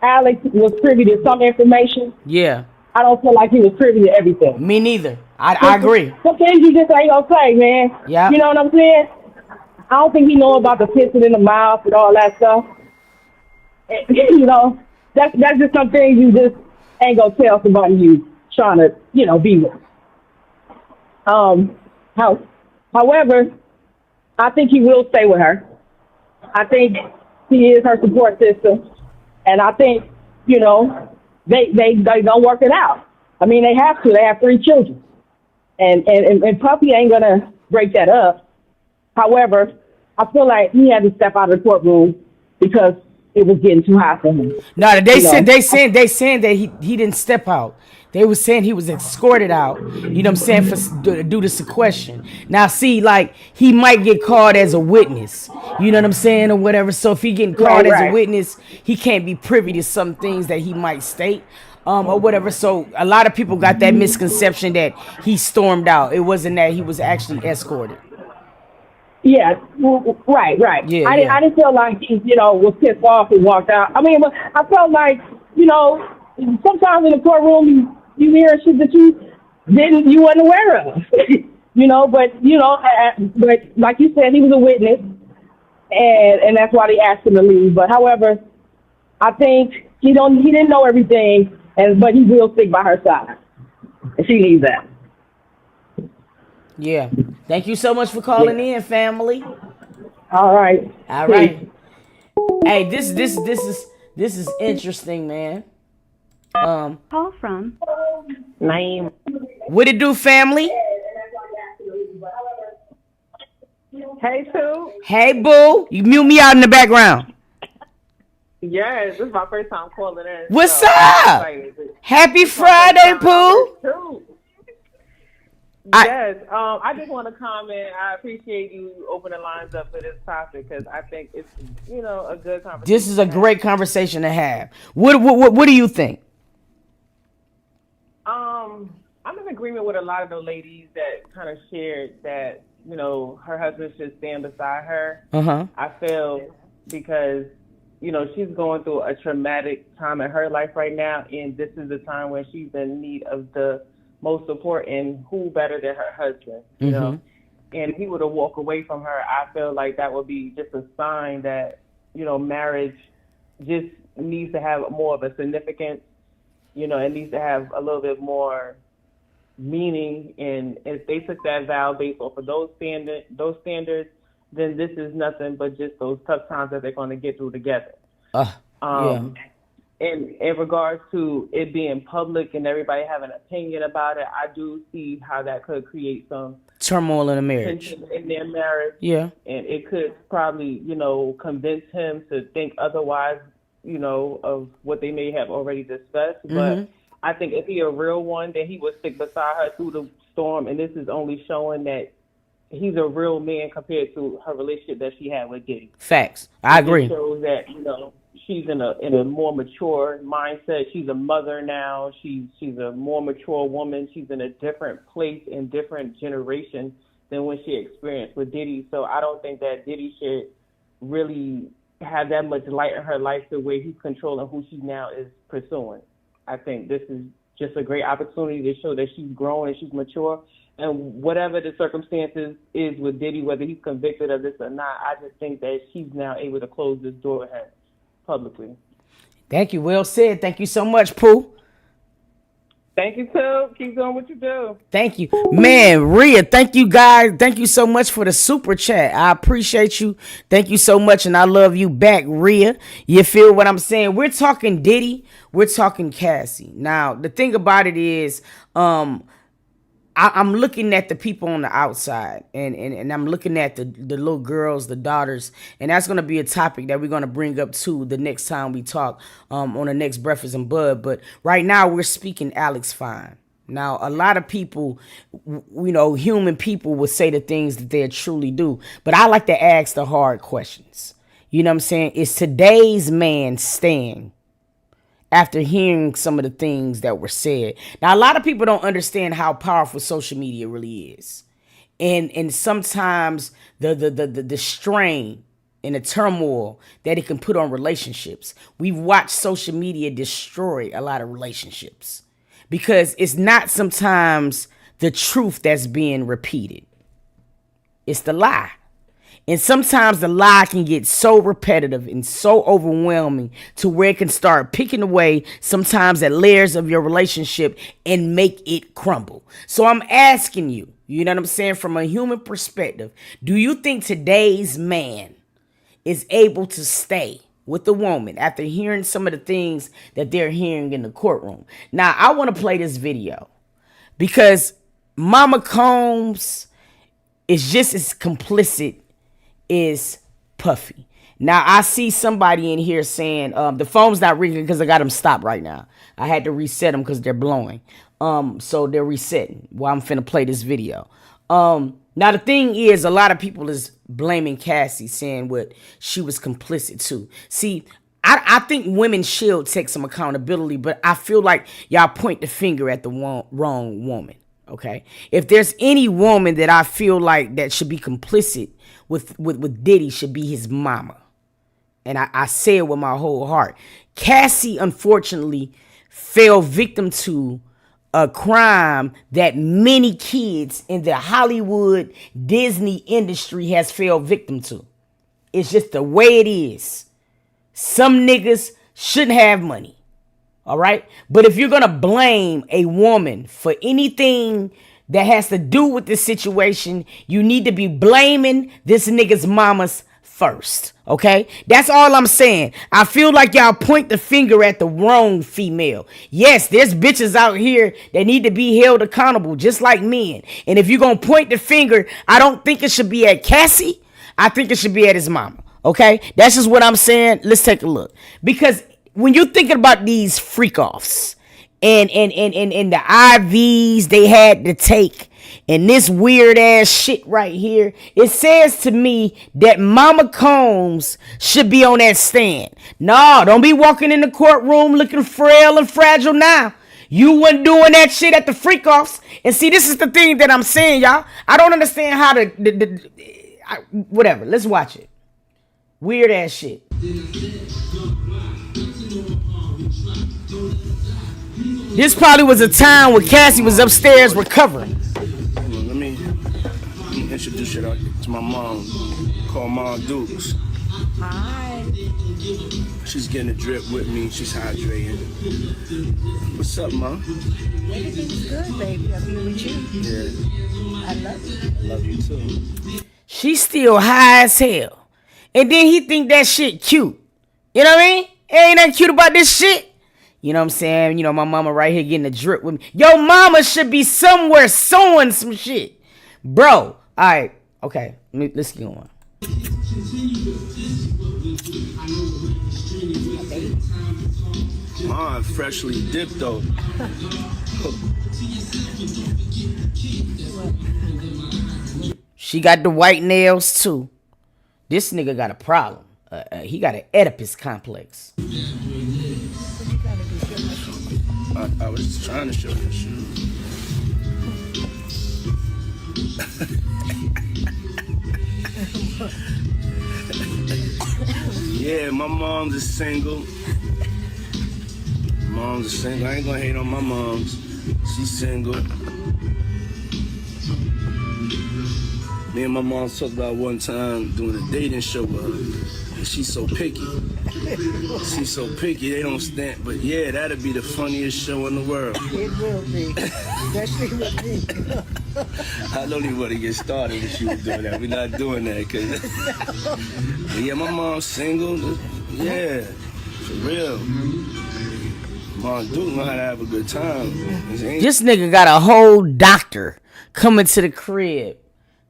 Alex was privy to some information. Yeah. I don't feel like he was privy to everything. Me neither. I agree. Some things you just ain't gonna say, man. Yeah. You know what I'm saying? I don't think he know about the pissing in the mouth and all that stuff. And, you know, that's just some things you just ain't gonna tell somebody you trying to, you know, be with. However, I think he will stay with her. I think he is her support system, and I think, you know, they gonna work it out. I mean, they have to. They have 3 children, and Puppy ain't gonna break that up. However, I feel like he had to step out of the courtroom because it was getting too hot for him. No, they saying that he didn't step out. They was saying he was escorted out, you know what I'm saying, for due to sequestration. Now, see, like, he might get called as a witness, you know what I'm saying, or whatever. So if he getting called as a witness, he can't be privy to some things that he might state, or whatever. So a lot of people got that misconception that he stormed out. It wasn't that he was actually escorted. Yeah, right. Yeah, I didn't feel like he, you know, was pissed off and walked out. I mean, I felt like, you know, sometimes in the courtroom you hear shit that you wasn't aware of, you know. But you know, but like you said, he was a witness, and that's why they asked him to leave. But however, I think he didn't know everything, but he will stick by her side, and she needs that. Yeah. Thank you so much for calling in, family. All right. Hey, this is interesting, man. Call from Naeem. What it do, family? Hey, Sue. Hey, boo. You mute me out in the background. Yes, this is my first time calling in. What's up? Happy Friday, Pooh. Yes, I just want to comment. I appreciate you opening lines up for this topic because I think it's, you know, a good conversation. This is a great conversation to have. What do you think? agreement with a lot of the ladies that kind of shared that, you know, her husband should stand beside her. I feel because, you know, she's going through a traumatic time in her life right now, and this is the time when she's in need of the most support, and who better than her husband, you know? And if he were to walk away from her, I feel like that would be just a sign that, you know, marriage just needs to have more of a significance. You know, it needs to have a little bit more meaning. And if they took that vow based off of those standards, then this is nothing but just those tough times that they're going to get through together. In regards to it being public and everybody having an opinion about it, I do see how that could create some turmoil in a marriage. Tension in their marriage. Yeah. And it could probably, you know, convince him to think otherwise, you know, of what they may have already discussed. But I think if he a real one, then he would stick beside her through the storm. And this is only showing that he's a real man compared to her relationship that she had with Diddy. Facts. I agree. It shows that, you know, she's in a more mature mindset. She's a mother now. She's a more mature woman. She's in a different place and different generation than when she experienced with Diddy. So I don't think that Diddy should really have that much light in her life the way he's controlling who she now is pursuing. I think this is just a great opportunity to show that she's grown and she's mature. And whatever the circumstances is with Diddy, whether he's convicted of this or not, I just think that she's now able to close this door with him publicly. Thank you. Well said. Thank you so much, Pooh. Thank you, too. Keep doing what you do. Thank you. Man, Rhea, thank you guys. Thank you so much for the super chat. I appreciate you. Thank you so much, and I love you back, Rhea. You feel what I'm saying? We're talking Diddy. We're talking Cassie. Now, the thing about it is, I'm looking at the people on the outside, and I'm looking at the little girls, the daughters, and that's going to be a topic that we're going to bring up too the next time we talk on the next Breakfast and Bud. But right now we're speaking Alex Fine. Now, a lot of people, you know, human people will say the things that they truly do, but I like to ask the hard questions. You know what I'm saying? Is today's man staying after hearing some of the things that were said? Now, a lot of people don't understand how powerful social media really is. And sometimes the strain and the turmoil that it can put on relationships. We've watched social media destroy a lot of relationships because it's not sometimes the truth that's being repeated. It's the lie. And sometimes the lie can get so repetitive and so overwhelming to where it can start picking away sometimes at layers of your relationship and make it crumble. So I'm asking you, you know what I'm saying, from a human perspective, do you think today's man is able to stay with the woman after hearing some of the things that they're hearing in the courtroom? Now, I want to play this video because Mama Combs is just as complicit is Puffy. Now, I see somebody in here saying the phone's not ringing because I got them stopped right now. I had to reset them because they're blowing. So they're resetting while I'm finna play this video. Now, the thing is, a lot of people is blaming Cassie, saying what she was complicit to. See, I think women should take some accountability, but I feel like y'all point the finger at the wrong woman. Okay, if there's any woman that I feel like that should be complicit with Diddy, should be his mama. And I say it with my whole heart. Cassie, unfortunately, fell victim to a crime that many kids in the Hollywood Disney industry has fell victim to. It's just the way it is. Some niggas shouldn't have money. All right. But if you're going to blame a woman for anything that has to do with this situation, you need to be blaming this nigga's mamas first. Okay. That's all I'm saying. I feel like y'all point the finger at the wrong female. Yes, there's bitches out here that need to be held accountable just like men. And if you're going to point the finger, I don't think it should be at Cassie. I think it should be at his mama. Okay. That's just what I'm saying. Let's take a look. Because when you're thinking about these freak offs and the IVs they had to take and this weird ass shit right here, it says to me that Mama Combs should be on that stand. No, don't be walking in the courtroom looking frail and fragile now. You wasn't doing that shit at the freak offs. And see, this is the thing that I'm saying, y'all. I don't understand how whatever. Let's watch it. Weird ass shit. This probably was a time when Cassie was upstairs recovering. Let me introduce you to my mom, called Mom Dukes. Hi. She's getting a drip with me. She's hydrating. What's up, Mom? Everything's good, baby. I'm here with you. Yeah. I love you. I love you too. She's still high as hell. And then he think that shit cute. You know what I mean? Ain't nothing cute about this shit. You know what I'm saying? You know, my mama right here getting a drip with me. Yo, mama should be somewhere sewing some shit. Bro. All right. Okay. Let's get on. Mom freshly dipped though. She got the white nails too. This nigga got a problem. He got an Oedipus complex. I was just trying to show her shoes. Yeah, my mom's is single. Mom's is single. I ain't gonna hate on my mom's. She's single. Me and my mom talked about one time doing a dating show with her. And she's so picky. She's so picky, they don't stand. But yeah, that'd be the funniest show in the world. It will be. Especially with me. I don't even want to get started if she was doing that. We're not doing that. But yeah, my mom's single. Yeah, for real. Mom do know how to have a good time. This nigga got a whole doctor coming to the crib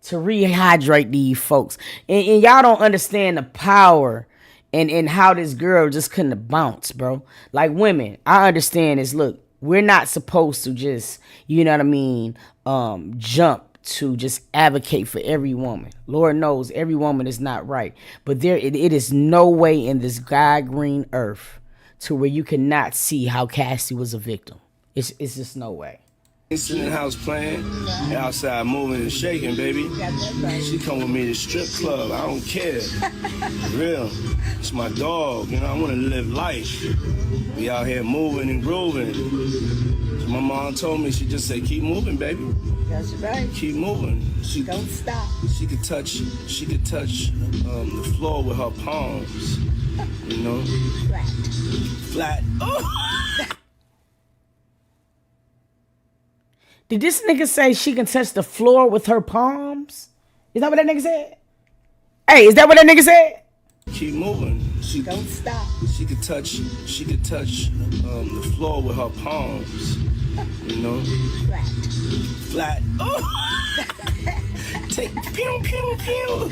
to rehydrate these folks. And y'all don't understand the power and how this girl just couldn't bounce, bro. Like, women, I understand this. Look, we're not supposed to just, you know what I mean, jump to just advocate for every woman. Lord knows every woman is not right. But it is no way in this God green earth to where you cannot see how Cassie was a victim. It's just no way. Sitting in the house playing, outside moving and shaking, baby. She come with me to the strip club. I don't care. For real. It's my dog. You know, I want to live life. Be out here moving and grooving. So my mom told me, she just said, keep moving, baby. That's right. Keep moving. Don't stop. She could touch the floor with her palms. You know? Flat. Oh! Did this nigga say she can touch the floor with her palms? Is that what that nigga said? Hey, is that what that nigga said? Keep moving. Don't stop. She could touch the floor with her palms. You know? Flat. Oh! Take pew pew pew.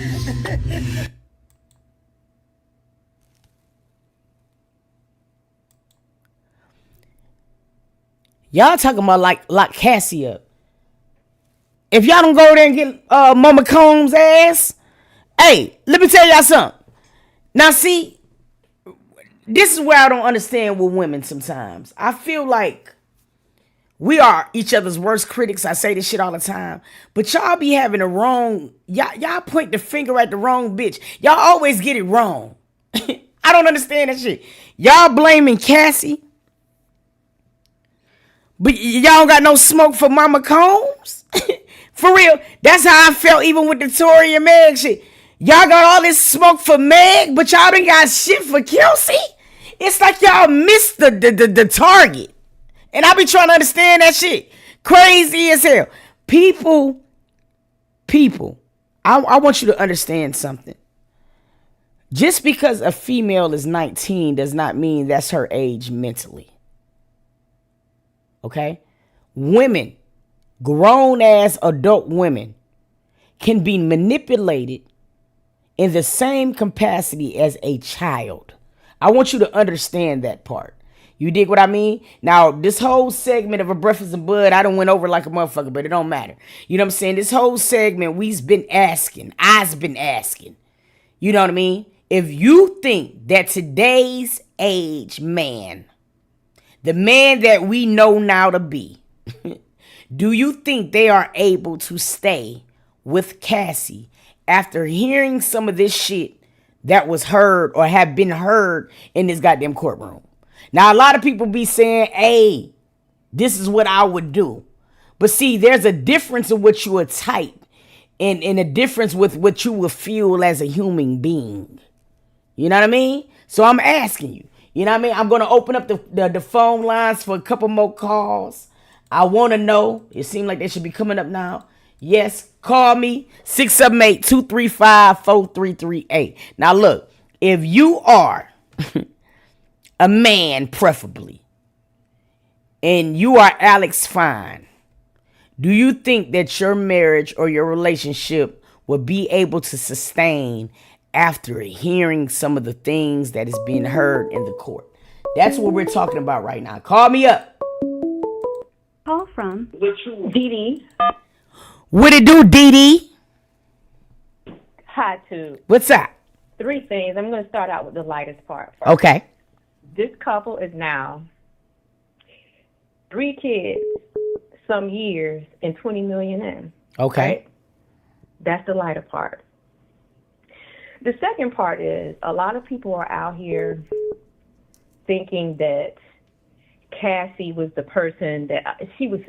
Y'all talking about lock Cassie up. If y'all don't go there and get Mama Combs' ass, hey, let me tell y'all something. Now see, this is where I don't understand with women sometimes. I feel like we are each other's worst critics. I say this shit all the time. But y'all be having the wrong, y'all point the finger at the wrong bitch. Y'all always get it wrong. I don't understand that shit. Y'all blaming Cassie, but y'all got no smoke for Mama Combs? For real, that's how I felt even with the Tory and Meg shit. Y'all got all this smoke for Meg, but y'all done got shit for Kelsey? It's like y'all missed the target. And I be trying to understand that shit. Crazy as hell. People, I want you to understand something. Just because a female is 19 does not mean that's her age mentally. Okay? Women, grown-ass adult women, can be manipulated in the same capacity as a child. I want you to understand that part. You dig what I mean? Now, this whole segment of A Breakfast in Bud, I done went over like a motherfucker, but it don't matter. You know what I'm saying? This whole segment, I've been asking. You know what I mean? If you think that today's age man the man that we know now to be, do you think they are able to stay with Cassie after hearing some of this shit that was heard or have been heard in this goddamn courtroom? Now, a lot of people be saying, hey, this is what I would do. But see, there's a difference in what you would type and a difference with what you would feel as a human being. You know what I mean? So I'm asking you. You know what I mean? I'm going to open up the phone lines for a couple more calls. I want to know. It seems like they should be coming up now. Yes, call me, 678-235-4338. Now, look, if you are a man, preferably, and you are Alex Fine, do you think that your marriage or your relationship will be able to sustain after hearing some of the things that is being heard in the court? That's what we're talking about right now. Call me up. Call from Dee Dee. What it do, Dee Dee? Hi, Tube. What's up? 3 things. I'm going to start out with the lightest part first. Okay. This couple is now 3 kids, some years, and 20 million in. Okay. Right? That's the lighter part. The second part is a lot of people are out here thinking that Cassie was the person that she was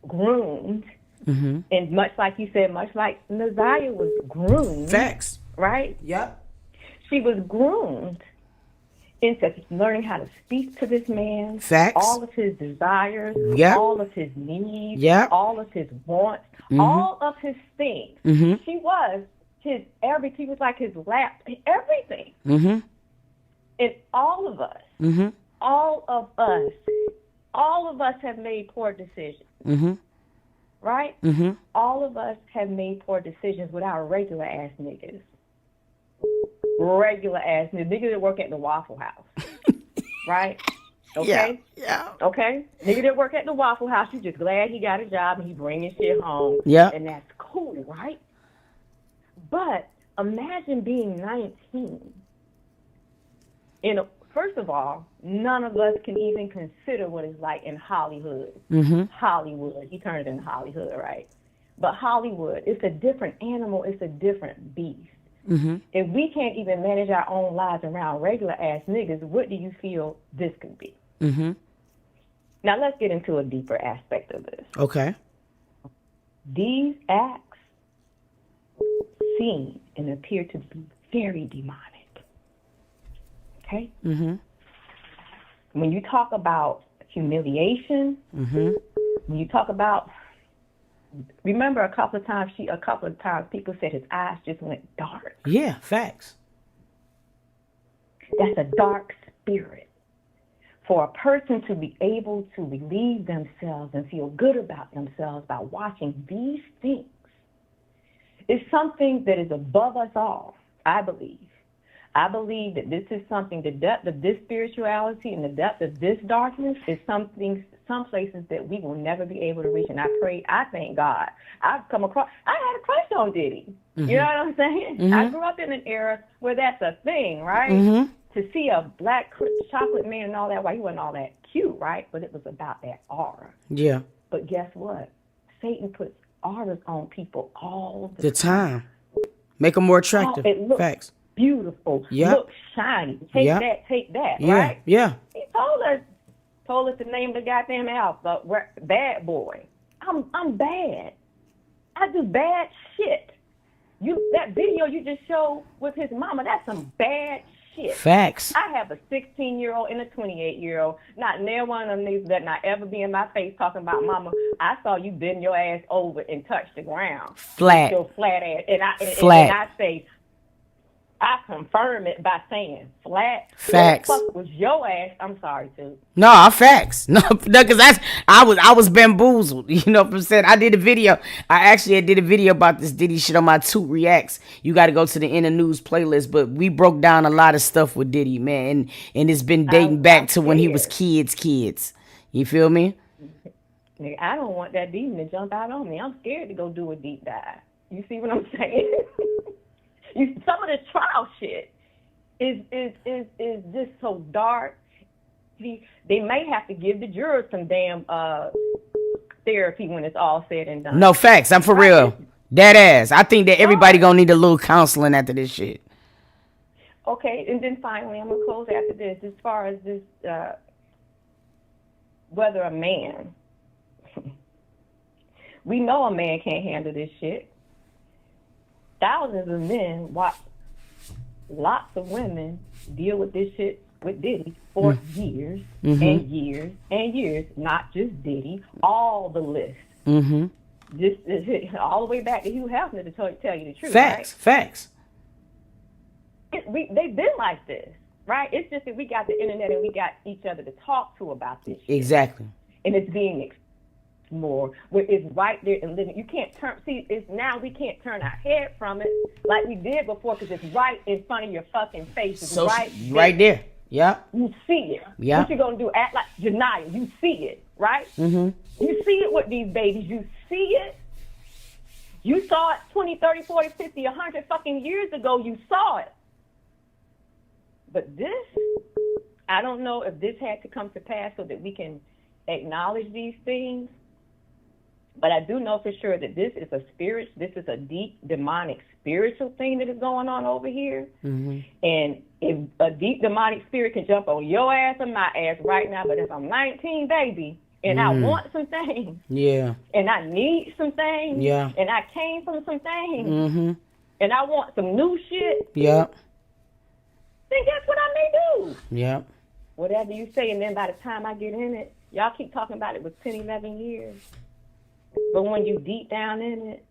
groomed. Mm-hmm. And much like you said, much like Naziah was groomed. Facts. Right? Yep. She was groomed into learning how to speak to this man. Facts. All of his desires. Yep. All of his needs. Yep. All of his wants. Mm-hmm. All of his things. Mm-hmm. She was his everything. She was like his lap. Everything. Mm-hmm. And all of us. Mm-hmm. All of us have made poor decisions. Mm-hmm. Right? Mm-hmm. All of us have made poor decisions with our regular ass niggas. Regular ass niggas that work at the Waffle House. Right? Okay? Yeah. Okay? Nigga that work at the Waffle House, you just glad he got a job and he bringing shit home. Yeah. And that's cool, right? But imagine being 19. First of all, none of us can even consider what it's like in Hollywood. Mm-hmm. Hollywood. He turned it into Hollywood, right? But Hollywood, it's a different animal. It's a different beast. Mm-hmm. If we can't even manage our own lives around regular-ass niggas, what do you feel this could be? Mm-hmm. Now, let's get into a deeper aspect of this. Okay. These acts seem and appear to be very demonic. Okay? Mm-hmm. When you talk about humiliation, mm-hmm. when you talk about, remember a couple of times people said his eyes just went dark. Yeah, facts. That's a dark spirit. For a person to be able to relieve themselves and feel good about themselves by watching these things is something that is above us all, I believe. I believe that this is something, the depth of this spirituality and the depth of this darkness is some places that we will never be able to reach. And I thank God. I had a crush on Diddy. Mm-hmm. You know what I'm saying? Mm-hmm. I grew up in an era where that's a thing, right? Mm-hmm. To see a black chocolate man and all that, he wasn't all that cute, right? But it was about that aura. Yeah. But guess what? Satan puts auras on people all the time. Make them more attractive. It looks facts. Beautiful. Yep. Look shiny. Take that, yeah. right? Yeah. He told us the name of the goddamn album, Bad Boy. I'm bad. I do bad shit. That video you just showed with his mama, that's some bad shit. Facts. I have a 16-year-old and a 28-year-old. Not near one of them niggas that not ever be in my face talking about mama. I saw you bend your ass over and touch the ground. Flat. Your flat ass. And I say, I confirm it by saying flat. Facts. What the fuck was your ass? I'm sorry, too. No, facts. No, because I was bamboozled. You know what I'm saying? I did a video. I actually did a video about this Diddy shit on my Toot Reacts. You got to go to the In the News playlist. But we broke down a lot of stuff with Diddy, man. And it's been dating back to when he was kids. You feel me? Nigga, I don't want that demon to jump out on me. I'm scared to go do a deep dive. You see what I'm saying? Some of the trial shit is just so dark. they may have to give the jurors some damn therapy when it's all said and done. No, facts. I'm for real. Dead ass. I think that everybody gonna need a little counseling after this shit. Okay, and then finally, I'm gonna close after this. As far as this, whether a man, we know a man can't handle this shit. Thousands of men watch lots of women deal with this shit with Diddy for years and years and years. Not just Diddy, all the list. Just all the way back to Hugh Hefner to tell you the truth. Facts, right? Facts. They've been like this, right? It's just that we got the internet and we got each other to talk to about this shit. Exactly. And it's being more where it's right there and living. You can't turn. See, it's now we can't turn our head from it like we did before because it's right in front of your fucking face. It's right there. Yeah. You see it. Yeah. What you gonna do? Act like deny it. You see it, right? You see it with these babies. You see it. You saw it 20, 30, 40, 50, 100 fucking years ago. You saw it. But this, I don't know if this had to come to pass so that we can acknowledge these things. But I do know for sure that this is a deep demonic spiritual thing that is going on over here. And if a deep demonic spirit can jump on your ass or my ass right now, but if I'm 19, baby, and I want some things, and I need some things, and I came from some things, and I want some new shit, then guess what I may do? Whatever you say, and then by the time I get in it, y'all keep talking about it was 10, 11 years. But when you deep down in it,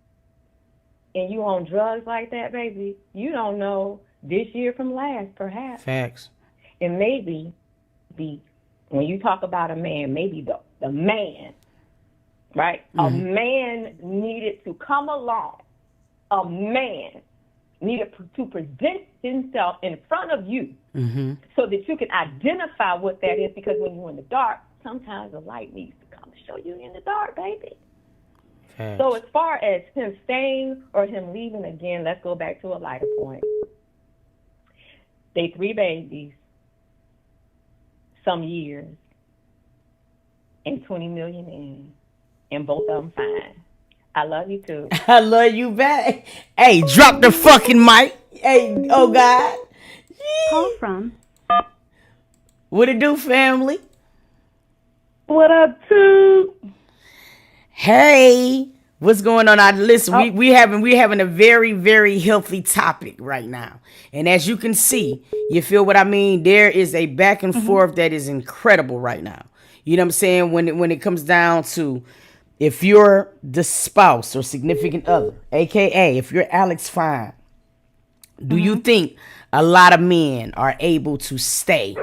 and you on drugs like that, baby, you don't know this year from last, perhaps. Facts. And maybe when you talk about a man, maybe the man, right? A man needed to come along. A man needed to present himself in front of you so that you can identify what that is, because when you're in the dark, sometimes the light needs to come to show you in the dark, baby. So as far as him staying or him leaving, again, let's go back to a lighter point. They 3 babies, some years, and 20 million in, and both of them fine. I love you too. I love you back. Hey, drop the fucking mic. Hey, oh God. Call from. What it do, family? What up, too? Hey, what's going on? Listen, we having a very, very healthy topic right now, and as you can see, you feel what I mean. There is a back and forth that is incredible right now. You know what I'm saying? When it comes down to, if you're the spouse or significant other, aka if you're Alex Fine, do you think a lot of men are able to stay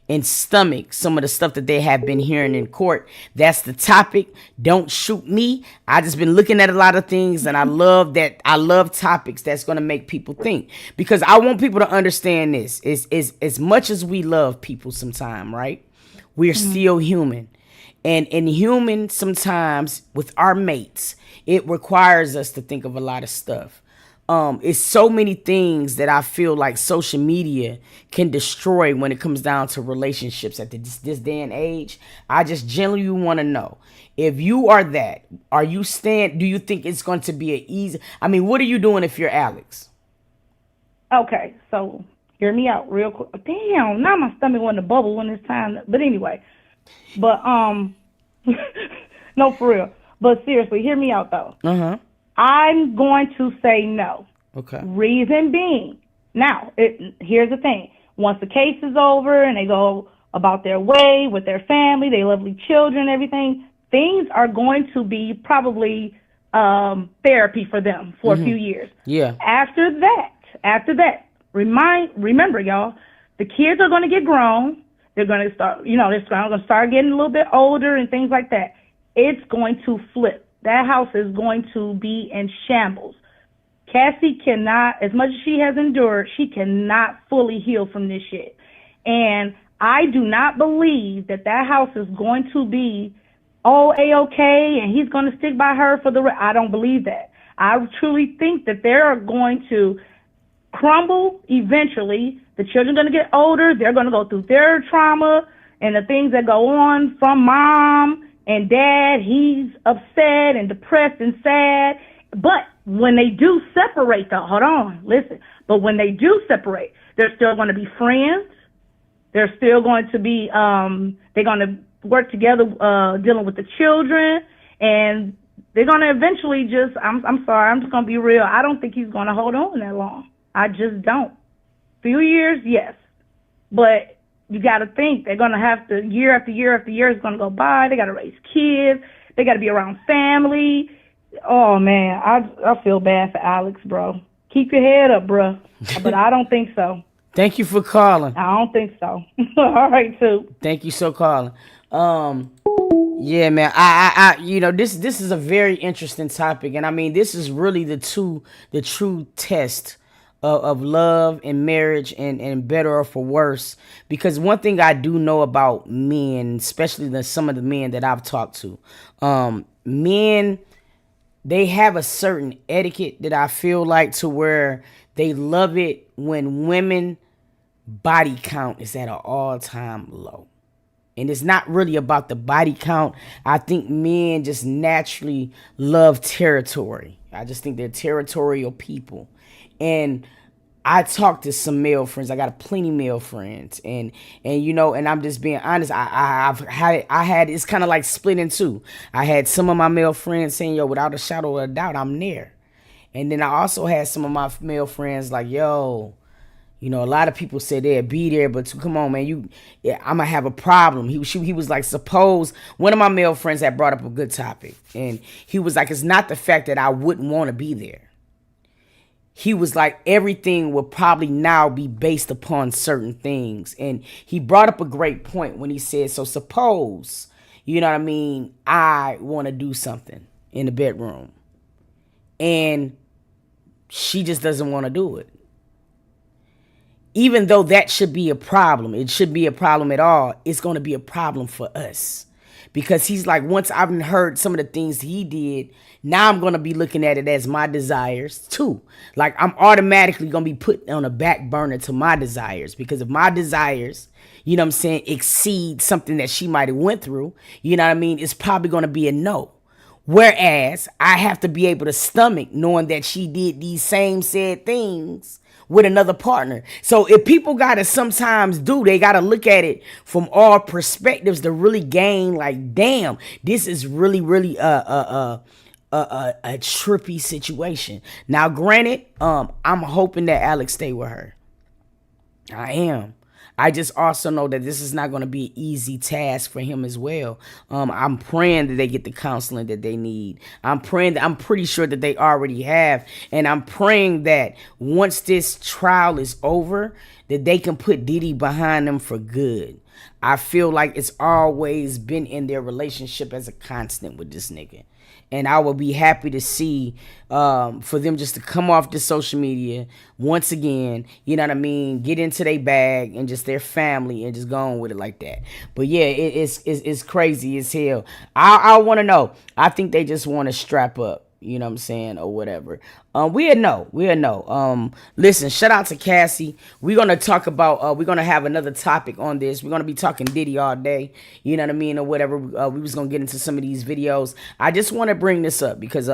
and stomach some of the stuff that they have been hearing in court? That's the topic. Don't shoot me. I just been looking at a lot of things, and I love topics that's going to make people think, because I want people to understand this is as much as we love people sometime, right? We're still human. And in human, sometimes with our mates, it requires us to think of a lot of stuff. It's so many things that I feel like social media can destroy when it comes down to relationships at this day and age. I just genuinely want to know, if you are that, do you think it's going to be an easy, what are you doing if you're Alex? Okay, so hear me out real quick. Damn, now my stomach wanted to bubble when it's time. But anyway, no, for real. But seriously, hear me out though. I'm going to say no. Okay. Reason being, now, here's the thing. Once the case is over and they go about their way with their family, their lovely children, everything, things are going to be probably therapy for them for a few years. Yeah. After that, remember, y'all, the kids are going to get grown. They're going to start, they're going to start getting a little bit older and things like that. It's going to flip. That house is going to be in shambles. Cassie cannot, as much as she has endured, she cannot fully heal from this shit. And I do not believe that house is going to be A-okay, and he's going to stick by her for I don't believe that. I truly think that they're going to crumble eventually. The children are going to get older. They're going to go through their trauma and the things that go on from mom and dad, he's upset and depressed and sad. But when they do separate, though, hold on, listen. But when they do separate, they're still going to be friends. They're still going to be, they're going to work together, dealing with the children, and they're going to eventually just, I'm sorry, I'm just going to be real. I don't think he's going to hold on that long. I just don't. Few years, yes. But you got to think they're going to have to, year after year after year is going to go by. They got to raise kids. They got to be around family. Oh, man, I feel bad for Alex, bro. Keep your head up, bro. But I don't think so. Thank you for calling. I don't think so. All right, too. Thank you so calling. Yeah, man. I you know, this is a very interesting topic, and I mean, this is really the true test of love and marriage, and better or for worse. Because one thing I do know about men, especially some of the men that I've talked to, men, they have a certain etiquette that I feel like, to where they love it when women body count is at an all-time low. And it's not really about the body count. I think men just naturally love territory. I just think they're territorial people. And I talk to some male friends. I got plenty male friends, and you know, and I'm just being honest. I had it's kind of like split in two. I had some of my male friends saying, "Yo, without a shadow of a doubt, I'm there," and then I also had some of my male friends like, "Yo, you know, a lot of people said they'd be there, but come on, man, I'm gonna have a problem." He was like, suppose one of my male friends had brought up a good topic, and he was like, "It's not the fact that I wouldn't want to be there." He was like, everything will probably now be based upon certain things. And he brought up a great point when he said, so suppose, you know what I mean, I want to do something in the bedroom, and she just doesn't want to do it. Even though that should be a problem, it shouldn't be a problem at all, it's going to be a problem for us. Because he's like, once I've heard some of the things he did, now I'm going to be looking at it as my desires too. Like, I'm automatically going to be put on a back burner to my desires. Because if my desires, you know what I'm saying, exceed something that she might have went through, you know what I mean, it's probably going to be a no. Whereas I have to be able to stomach knowing that she did these same said things with another partner. So if people gotta sometimes they gotta look at it from all perspectives to really gain, like, damn, this is really a trippy situation. Now, granted, I'm hoping that Alex stay with her. I am. I just also know that this is not going to be an easy task for him as well. I'm praying that they get the counseling that they need. I'm pretty sure that they already have. And I'm praying that once this trial is over, that they can put Diddy behind them for good. I feel like it's always been in their relationship as a constant with this nigga. And I will be happy to see for them just to come off the social media once again, you know what I mean, get into their bag and just their family and just go on with it like that. But yeah, it's crazy as hell. I want to know. I think they just want to strap up, you know what I'm saying, or whatever. We'll know. Listen, shout out to Cassie. We're going to talk about, we're going to have another topic on this. We're going to be talking Diddy all day, you know what I mean, or whatever. We was going to get into some of these videos. I just want to bring this up because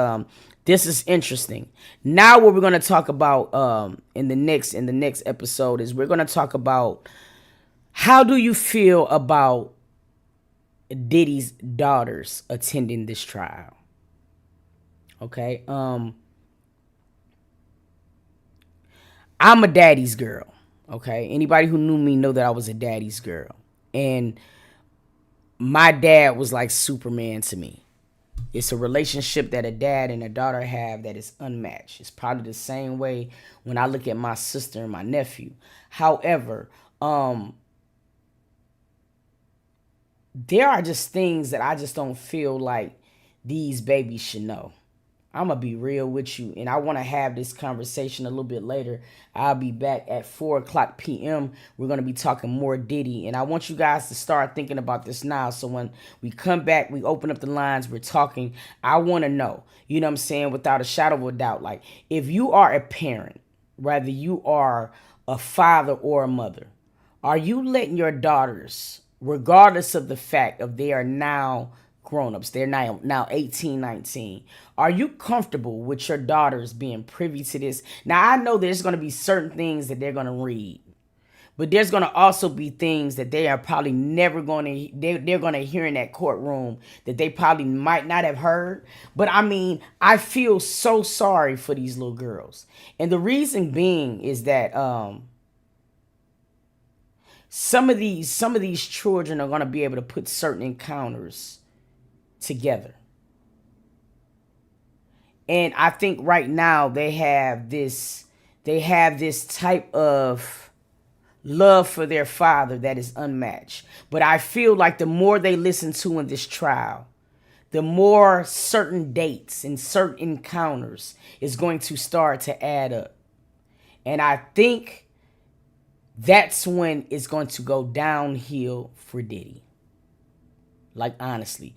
this is interesting. Now what we're going to talk about in the next episode is we're going to talk about, how do you feel about Diddy's daughters attending this trial? Okay. I'm a daddy's girl. Okay. Anybody who knew me know that I was a daddy's girl. And my dad was like Superman to me. It's a relationship that a dad and a daughter have that is unmatched. It's probably the same way when I look at my sister and my nephew. However, there are just things that I just don't feel like these babies should know. I'm going to be real with you, and I want to have this conversation a little bit later. I'll be back at 4:00 p.m. We're going to be talking more Diddy, and I want you guys to start thinking about this now. So when we come back, we open up the lines, we're talking. I want to know, you know what I'm saying, without a shadow of a doubt, like, if you are a parent, whether you are a father or a mother, are you letting your daughters regardless of the fact of they are now grown-ups, they're now 18, 19. Are you comfortable with your daughters being privy to this? Now, I know there's going to be certain things that they're going to read, but there's going to also be things that they are probably never going to, they're going to hear in that courtroom that they probably might not have heard. But I mean, I feel so sorry for these little girls. And the reason being is that some of these children are going to be able to put certain encounters together. And I think right now they have this type of love for their father that is unmatched. But I feel like the more they listen to in this trial, the more certain dates and certain encounters is going to start to add up. And I think that's when it's going to go downhill for Diddy. Like, honestly,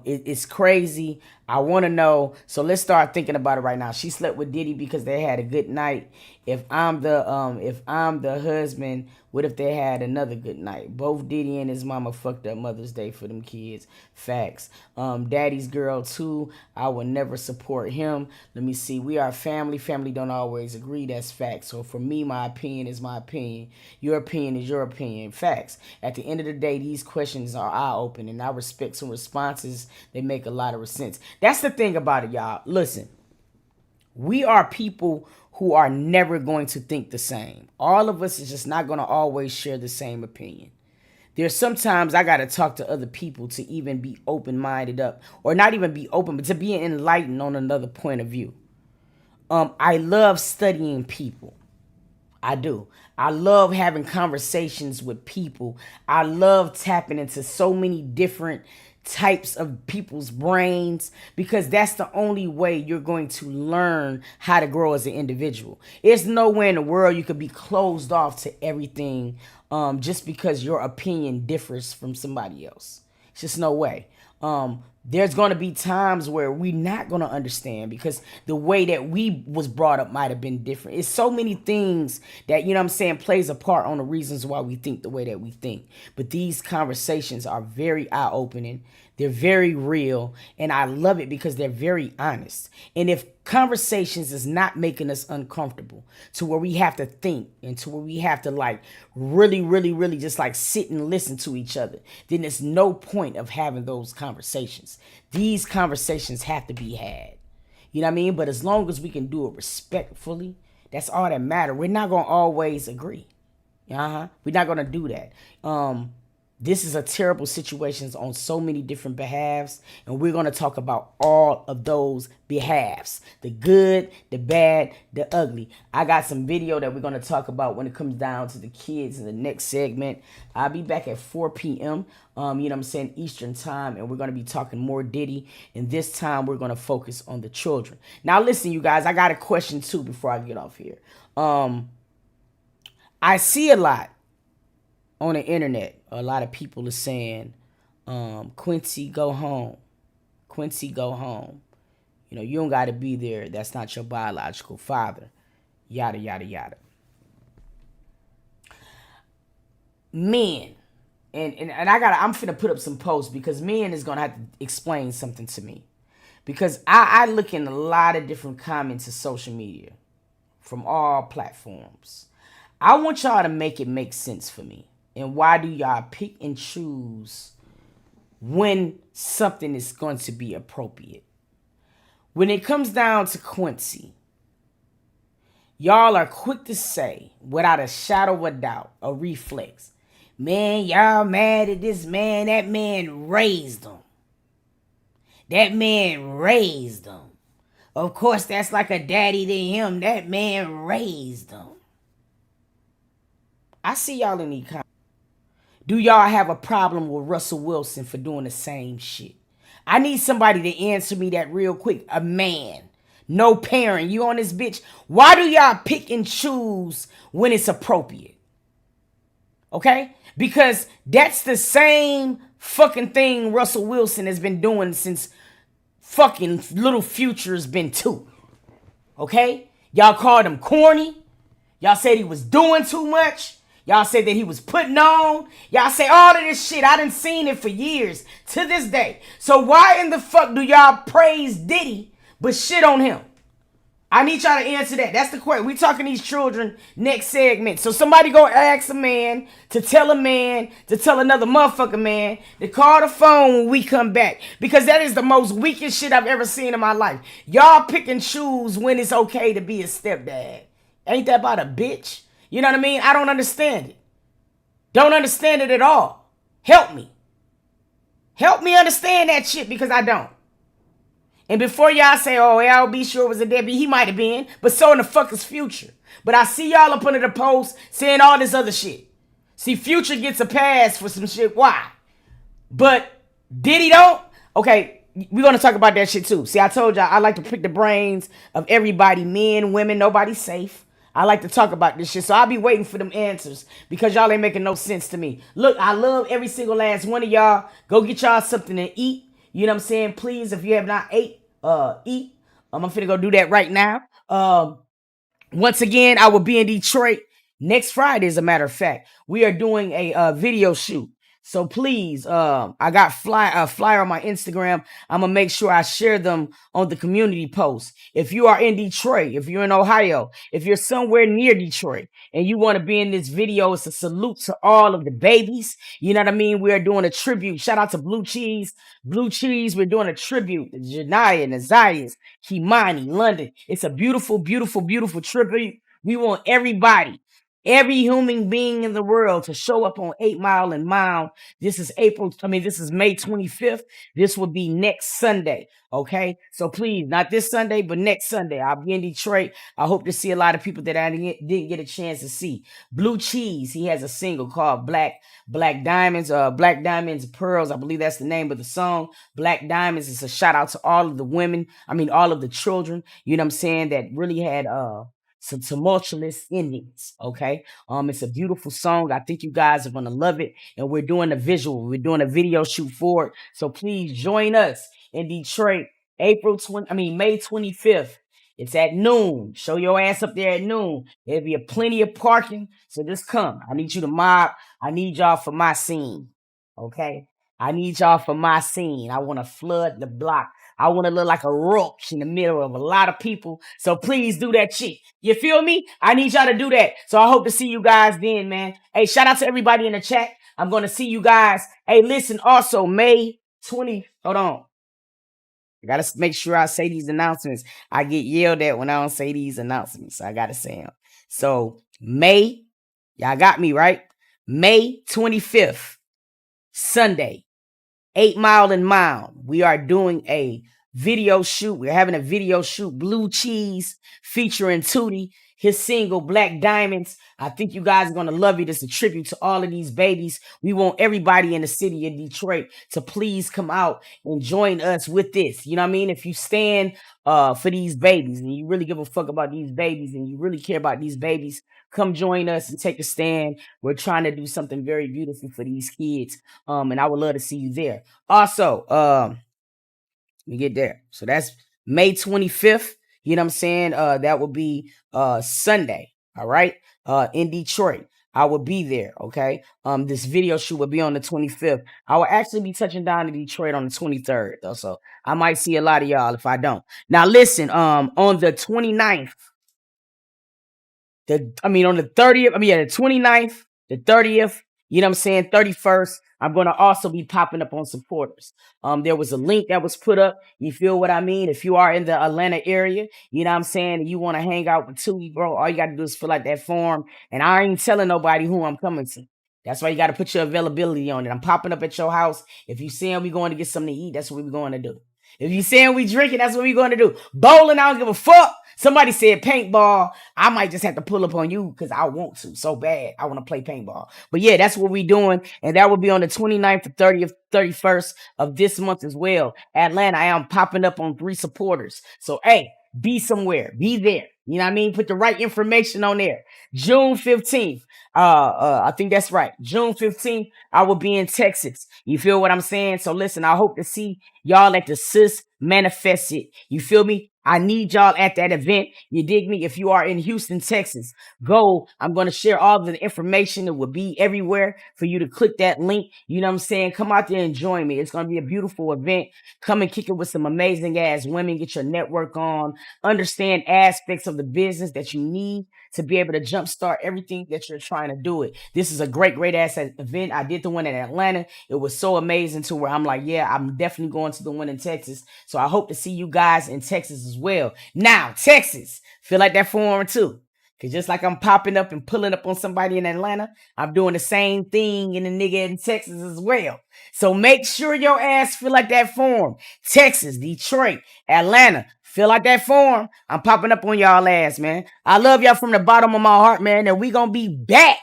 it's crazy. I want to know. So let's start thinking about it right now. She slept with Diddy because they had a good night. If I'm the husband, what if they had another good night? Both Diddy and his mama fucked up Mother's Day for them kids. Facts. Daddy's girl too. I will never support him. Let me see. We are family. Family don't always agree. That's facts. So for me, my opinion is my opinion. Your opinion is your opinion. Facts. At the end of the day, these questions are eye-opening. I respect some responses. They make a lot of sense. That's the thing about it, y'all. Listen, we are people who are never going to think the same. All of us is just not going to always share the same opinion. There's sometimes I got to talk to other people to even be open-minded up, or not even be open, but to be enlightened on another point of view. I love studying people. I do. I love having conversations with people. I love tapping into so many different types of people's brains, because that's the only way you're going to learn how to grow as an individual. There's nowhere in the world you could be closed off to everything just because your opinion differs from somebody else. It's just no way. There's going to be times where we're not going to understand because the way that we was brought up might have been different. It's so many things that, you know what I'm saying, plays a part on the reasons why we think the way that we think. But these conversations are very eye-opening. They're very real, and I love it because they're very honest. And if conversations is not making us uncomfortable to where we have to think and to where we have to like really, really, really just like sit and listen to each other, then there's no point of having those conversations. These conversations have to be had. You know what I mean? But as long as we can do it respectfully, that's all that matters. We're not going to always agree. We're not going to do that. This is a terrible situation on so many different behalves, and we're going to talk about all of those behalves. The good, the bad, the ugly. I got some video that we're going to talk about when it comes down to the kids in the next segment. I'll be back at 4 p.m., you know what I'm saying, Eastern time, and we're going to be talking more Diddy, and this time we're going to focus on the children. Now, listen, you guys, I got a question, too, before I get off here. I see a lot on the internet. A lot of people are saying, Quincy, go home. Quincy, go home. You know, you don't got to be there. That's not your biological father. Yada, yada, yada. Men. And I'm finna put up some posts because men is going to have to explain something to me. Because I look in a lot of different comments of social media from all platforms. I want y'all to make it make sense for me. And why do y'all pick and choose when something is going to be appropriate? When it comes down to Quincy, y'all are quick to say, without a shadow of a doubt, a reflex, man, y'all mad at this man. That man raised him. That man raised him. Of course, that's like a daddy to him. That man raised him. I see y'all in these comments. Do y'all have a problem with Russell Wilson for doing the same shit? I need somebody to answer me that real quick. A man. No parent. You on this bitch. Why do y'all pick and choose when it's appropriate? Okay? Because that's the same fucking thing Russell Wilson has been doing since fucking Little Future's been too. Okay? Y'all called him corny. Y'all said he was doing too much. Y'all say that he was putting on. Y'all say all of this shit. I done seen it for years to this day. So why in the fuck do y'all praise Diddy but shit on him? I need y'all to answer that. That's the question. We talking these children next segment. So somebody go ask a man to tell another motherfucker man to call the phone when we come back. Because that is the most weakest shit I've ever seen in my life. Y'all pick and choose when it's okay to be a stepdad. Ain't that about a bitch? You know what I mean? I don't understand it. Don't understand it at all. Help me. Help me understand that shit because I don't. And before y'all say, oh, LB sure was a deadbeat, he might have been, but so in the fucker's Future. But I see y'all up under the post saying all this other shit. See, Future gets a pass for some shit. Why? But Diddy don't? Okay, we're going to talk about that shit too. See, I told y'all I like to pick the brains of everybody, men, women, nobody's safe. I like to talk about this shit, so I'll be waiting for them answers because y'all ain't making no sense to me. Look, I love every single last one of y'all. Go get y'all something to eat. You know what I'm saying? Please, if you have not ate, eat. I'm finna go do that right now. Once again, I will be in Detroit next Friday, as a matter of fact. We are doing a video shoot. So please, I got flyer on my Instagram. I'm going to make sure I share them on the community post. If you are in Detroit, if you're in Ohio, if you're somewhere near Detroit and you want to be in this video, it's a salute to all of the babies. You know what I mean? We are doing a tribute. Shout out to Blue Cheese. Blue Cheese, we're doing a tribute to Janiyah, Nazias, Kimani, London. It's a beautiful, beautiful, beautiful tribute. We want everybody, every human being in the world to show up on 8 Mile and Mound. This is May 25th. This will be next Sunday. Okay. So please, not this Sunday, but next Sunday. I'll be in Detroit. I hope to see a lot of people that I didn't get a chance to see. Blue Cheese, he has a single called Black Diamonds, Black Diamonds, Pearls. I believe that's the name of the song. Black Diamonds is a shout out to all of the women. All of the children, you know what I'm saying, that really had, some tumultuous endings. Okay. It's a beautiful song. I think you guys are gonna love it. And we're doing a visual. We're doing a video shoot for it. So please join us in Detroit, May 25th. It's at noon. Show your ass up there at noon. There'll be plenty of parking. So just come. I need you to mob. I need y'all for my scene. Okay. I need y'all for my scene. I want to flood the block. I want to look like a roach in the middle of a lot of people. So please do that shit. You feel me? I need y'all to do that. So I hope to see you guys then, man. Hey, shout out to everybody in the chat. I'm going to see you guys. Hey, listen, also May 20. Hold on. I got to make sure I say these announcements. I get yelled at when I don't say these announcements. So I got to say them. So May, y'all got me, right? May 25th, Sunday. 8 Mile and Mound. We are doing a video shoot. We're having a video shoot. Blue Cheese featuring Tootie, his single Black Diamonds. I think you guys are going to love it. It's a tribute to all of these babies. We want everybody in the city of Detroit to please come out and join us with this. You know what I mean? If you stand for these babies and you really give a fuck about these babies and you really care about these babies, come join us and take a stand. We're trying to do something very beautiful for these kids. And I would love to see you there. Also, let me get there. So that's May 25th. You know what I'm saying? That will be Sunday. All right. In Detroit. I will be there. Okay. This video shoot will be on the 25th. I will actually be touching down in Detroit on the 23rd, though. So I might see a lot of y'all if I don't. Now listen, on the 29th. On the 30th, the 29th, the 30th, you know what I'm saying, 31st, I'm going to also be popping up on supporters. There was a link that was put up. You feel what I mean? If you are in the Atlanta area, you know what I'm saying, and you want to hang out with Tootie, bro, all you got to do is fill out that form. And I ain't telling nobody who I'm coming to. That's why you got to put your availability on it. I'm popping up at your house. If you saying we going to get something to eat, that's what we're going to do. If you saying we drinking, that's what we're going to do. Bowling, I don't give a fuck. Somebody said paintball. I might just have to pull up on you because I want to so bad. I want to play paintball. But yeah, that's what we doing. And that will be on the 29th, the 30th, 31st of this month as well. Atlanta, I am popping up on 3 supporters. So, hey, be somewhere. Be there. You know what I mean? Put the right information on there. June 15th. I think that's right. June 15th, I will be in Texas. You feel what I'm saying? So listen, I hope to see y'all at the Sis Manifest It. You feel me? I need y'all at that event. You dig me? If you are in Houston, Texas, go. I'm going to share all the information. It will be everywhere for you to click that link. You know what I'm saying? Come out there and join me. It's going to be a beautiful event. Come and kick it with some amazing ass women. Get your network on. Understand aspects of the business that you need to be able to jumpstart everything that you're trying to do it. This is a great ass event. I did the one in Atlanta. It was so amazing to where I'm like, yeah, I'm definitely going to the one in Texas. So I hope to see you guys in Texas as well. Now, Texas, feel like that forum too. Cause just like I'm popping up and pulling up on somebody in Atlanta, I'm doing the same thing in the nigga in Texas as well. So make sure your ass feel like that forum. Texas, Detroit, Atlanta, feel like that forum. I'm popping up on y'all ass, man. I love y'all from the bottom of my heart, man. And we gonna be back.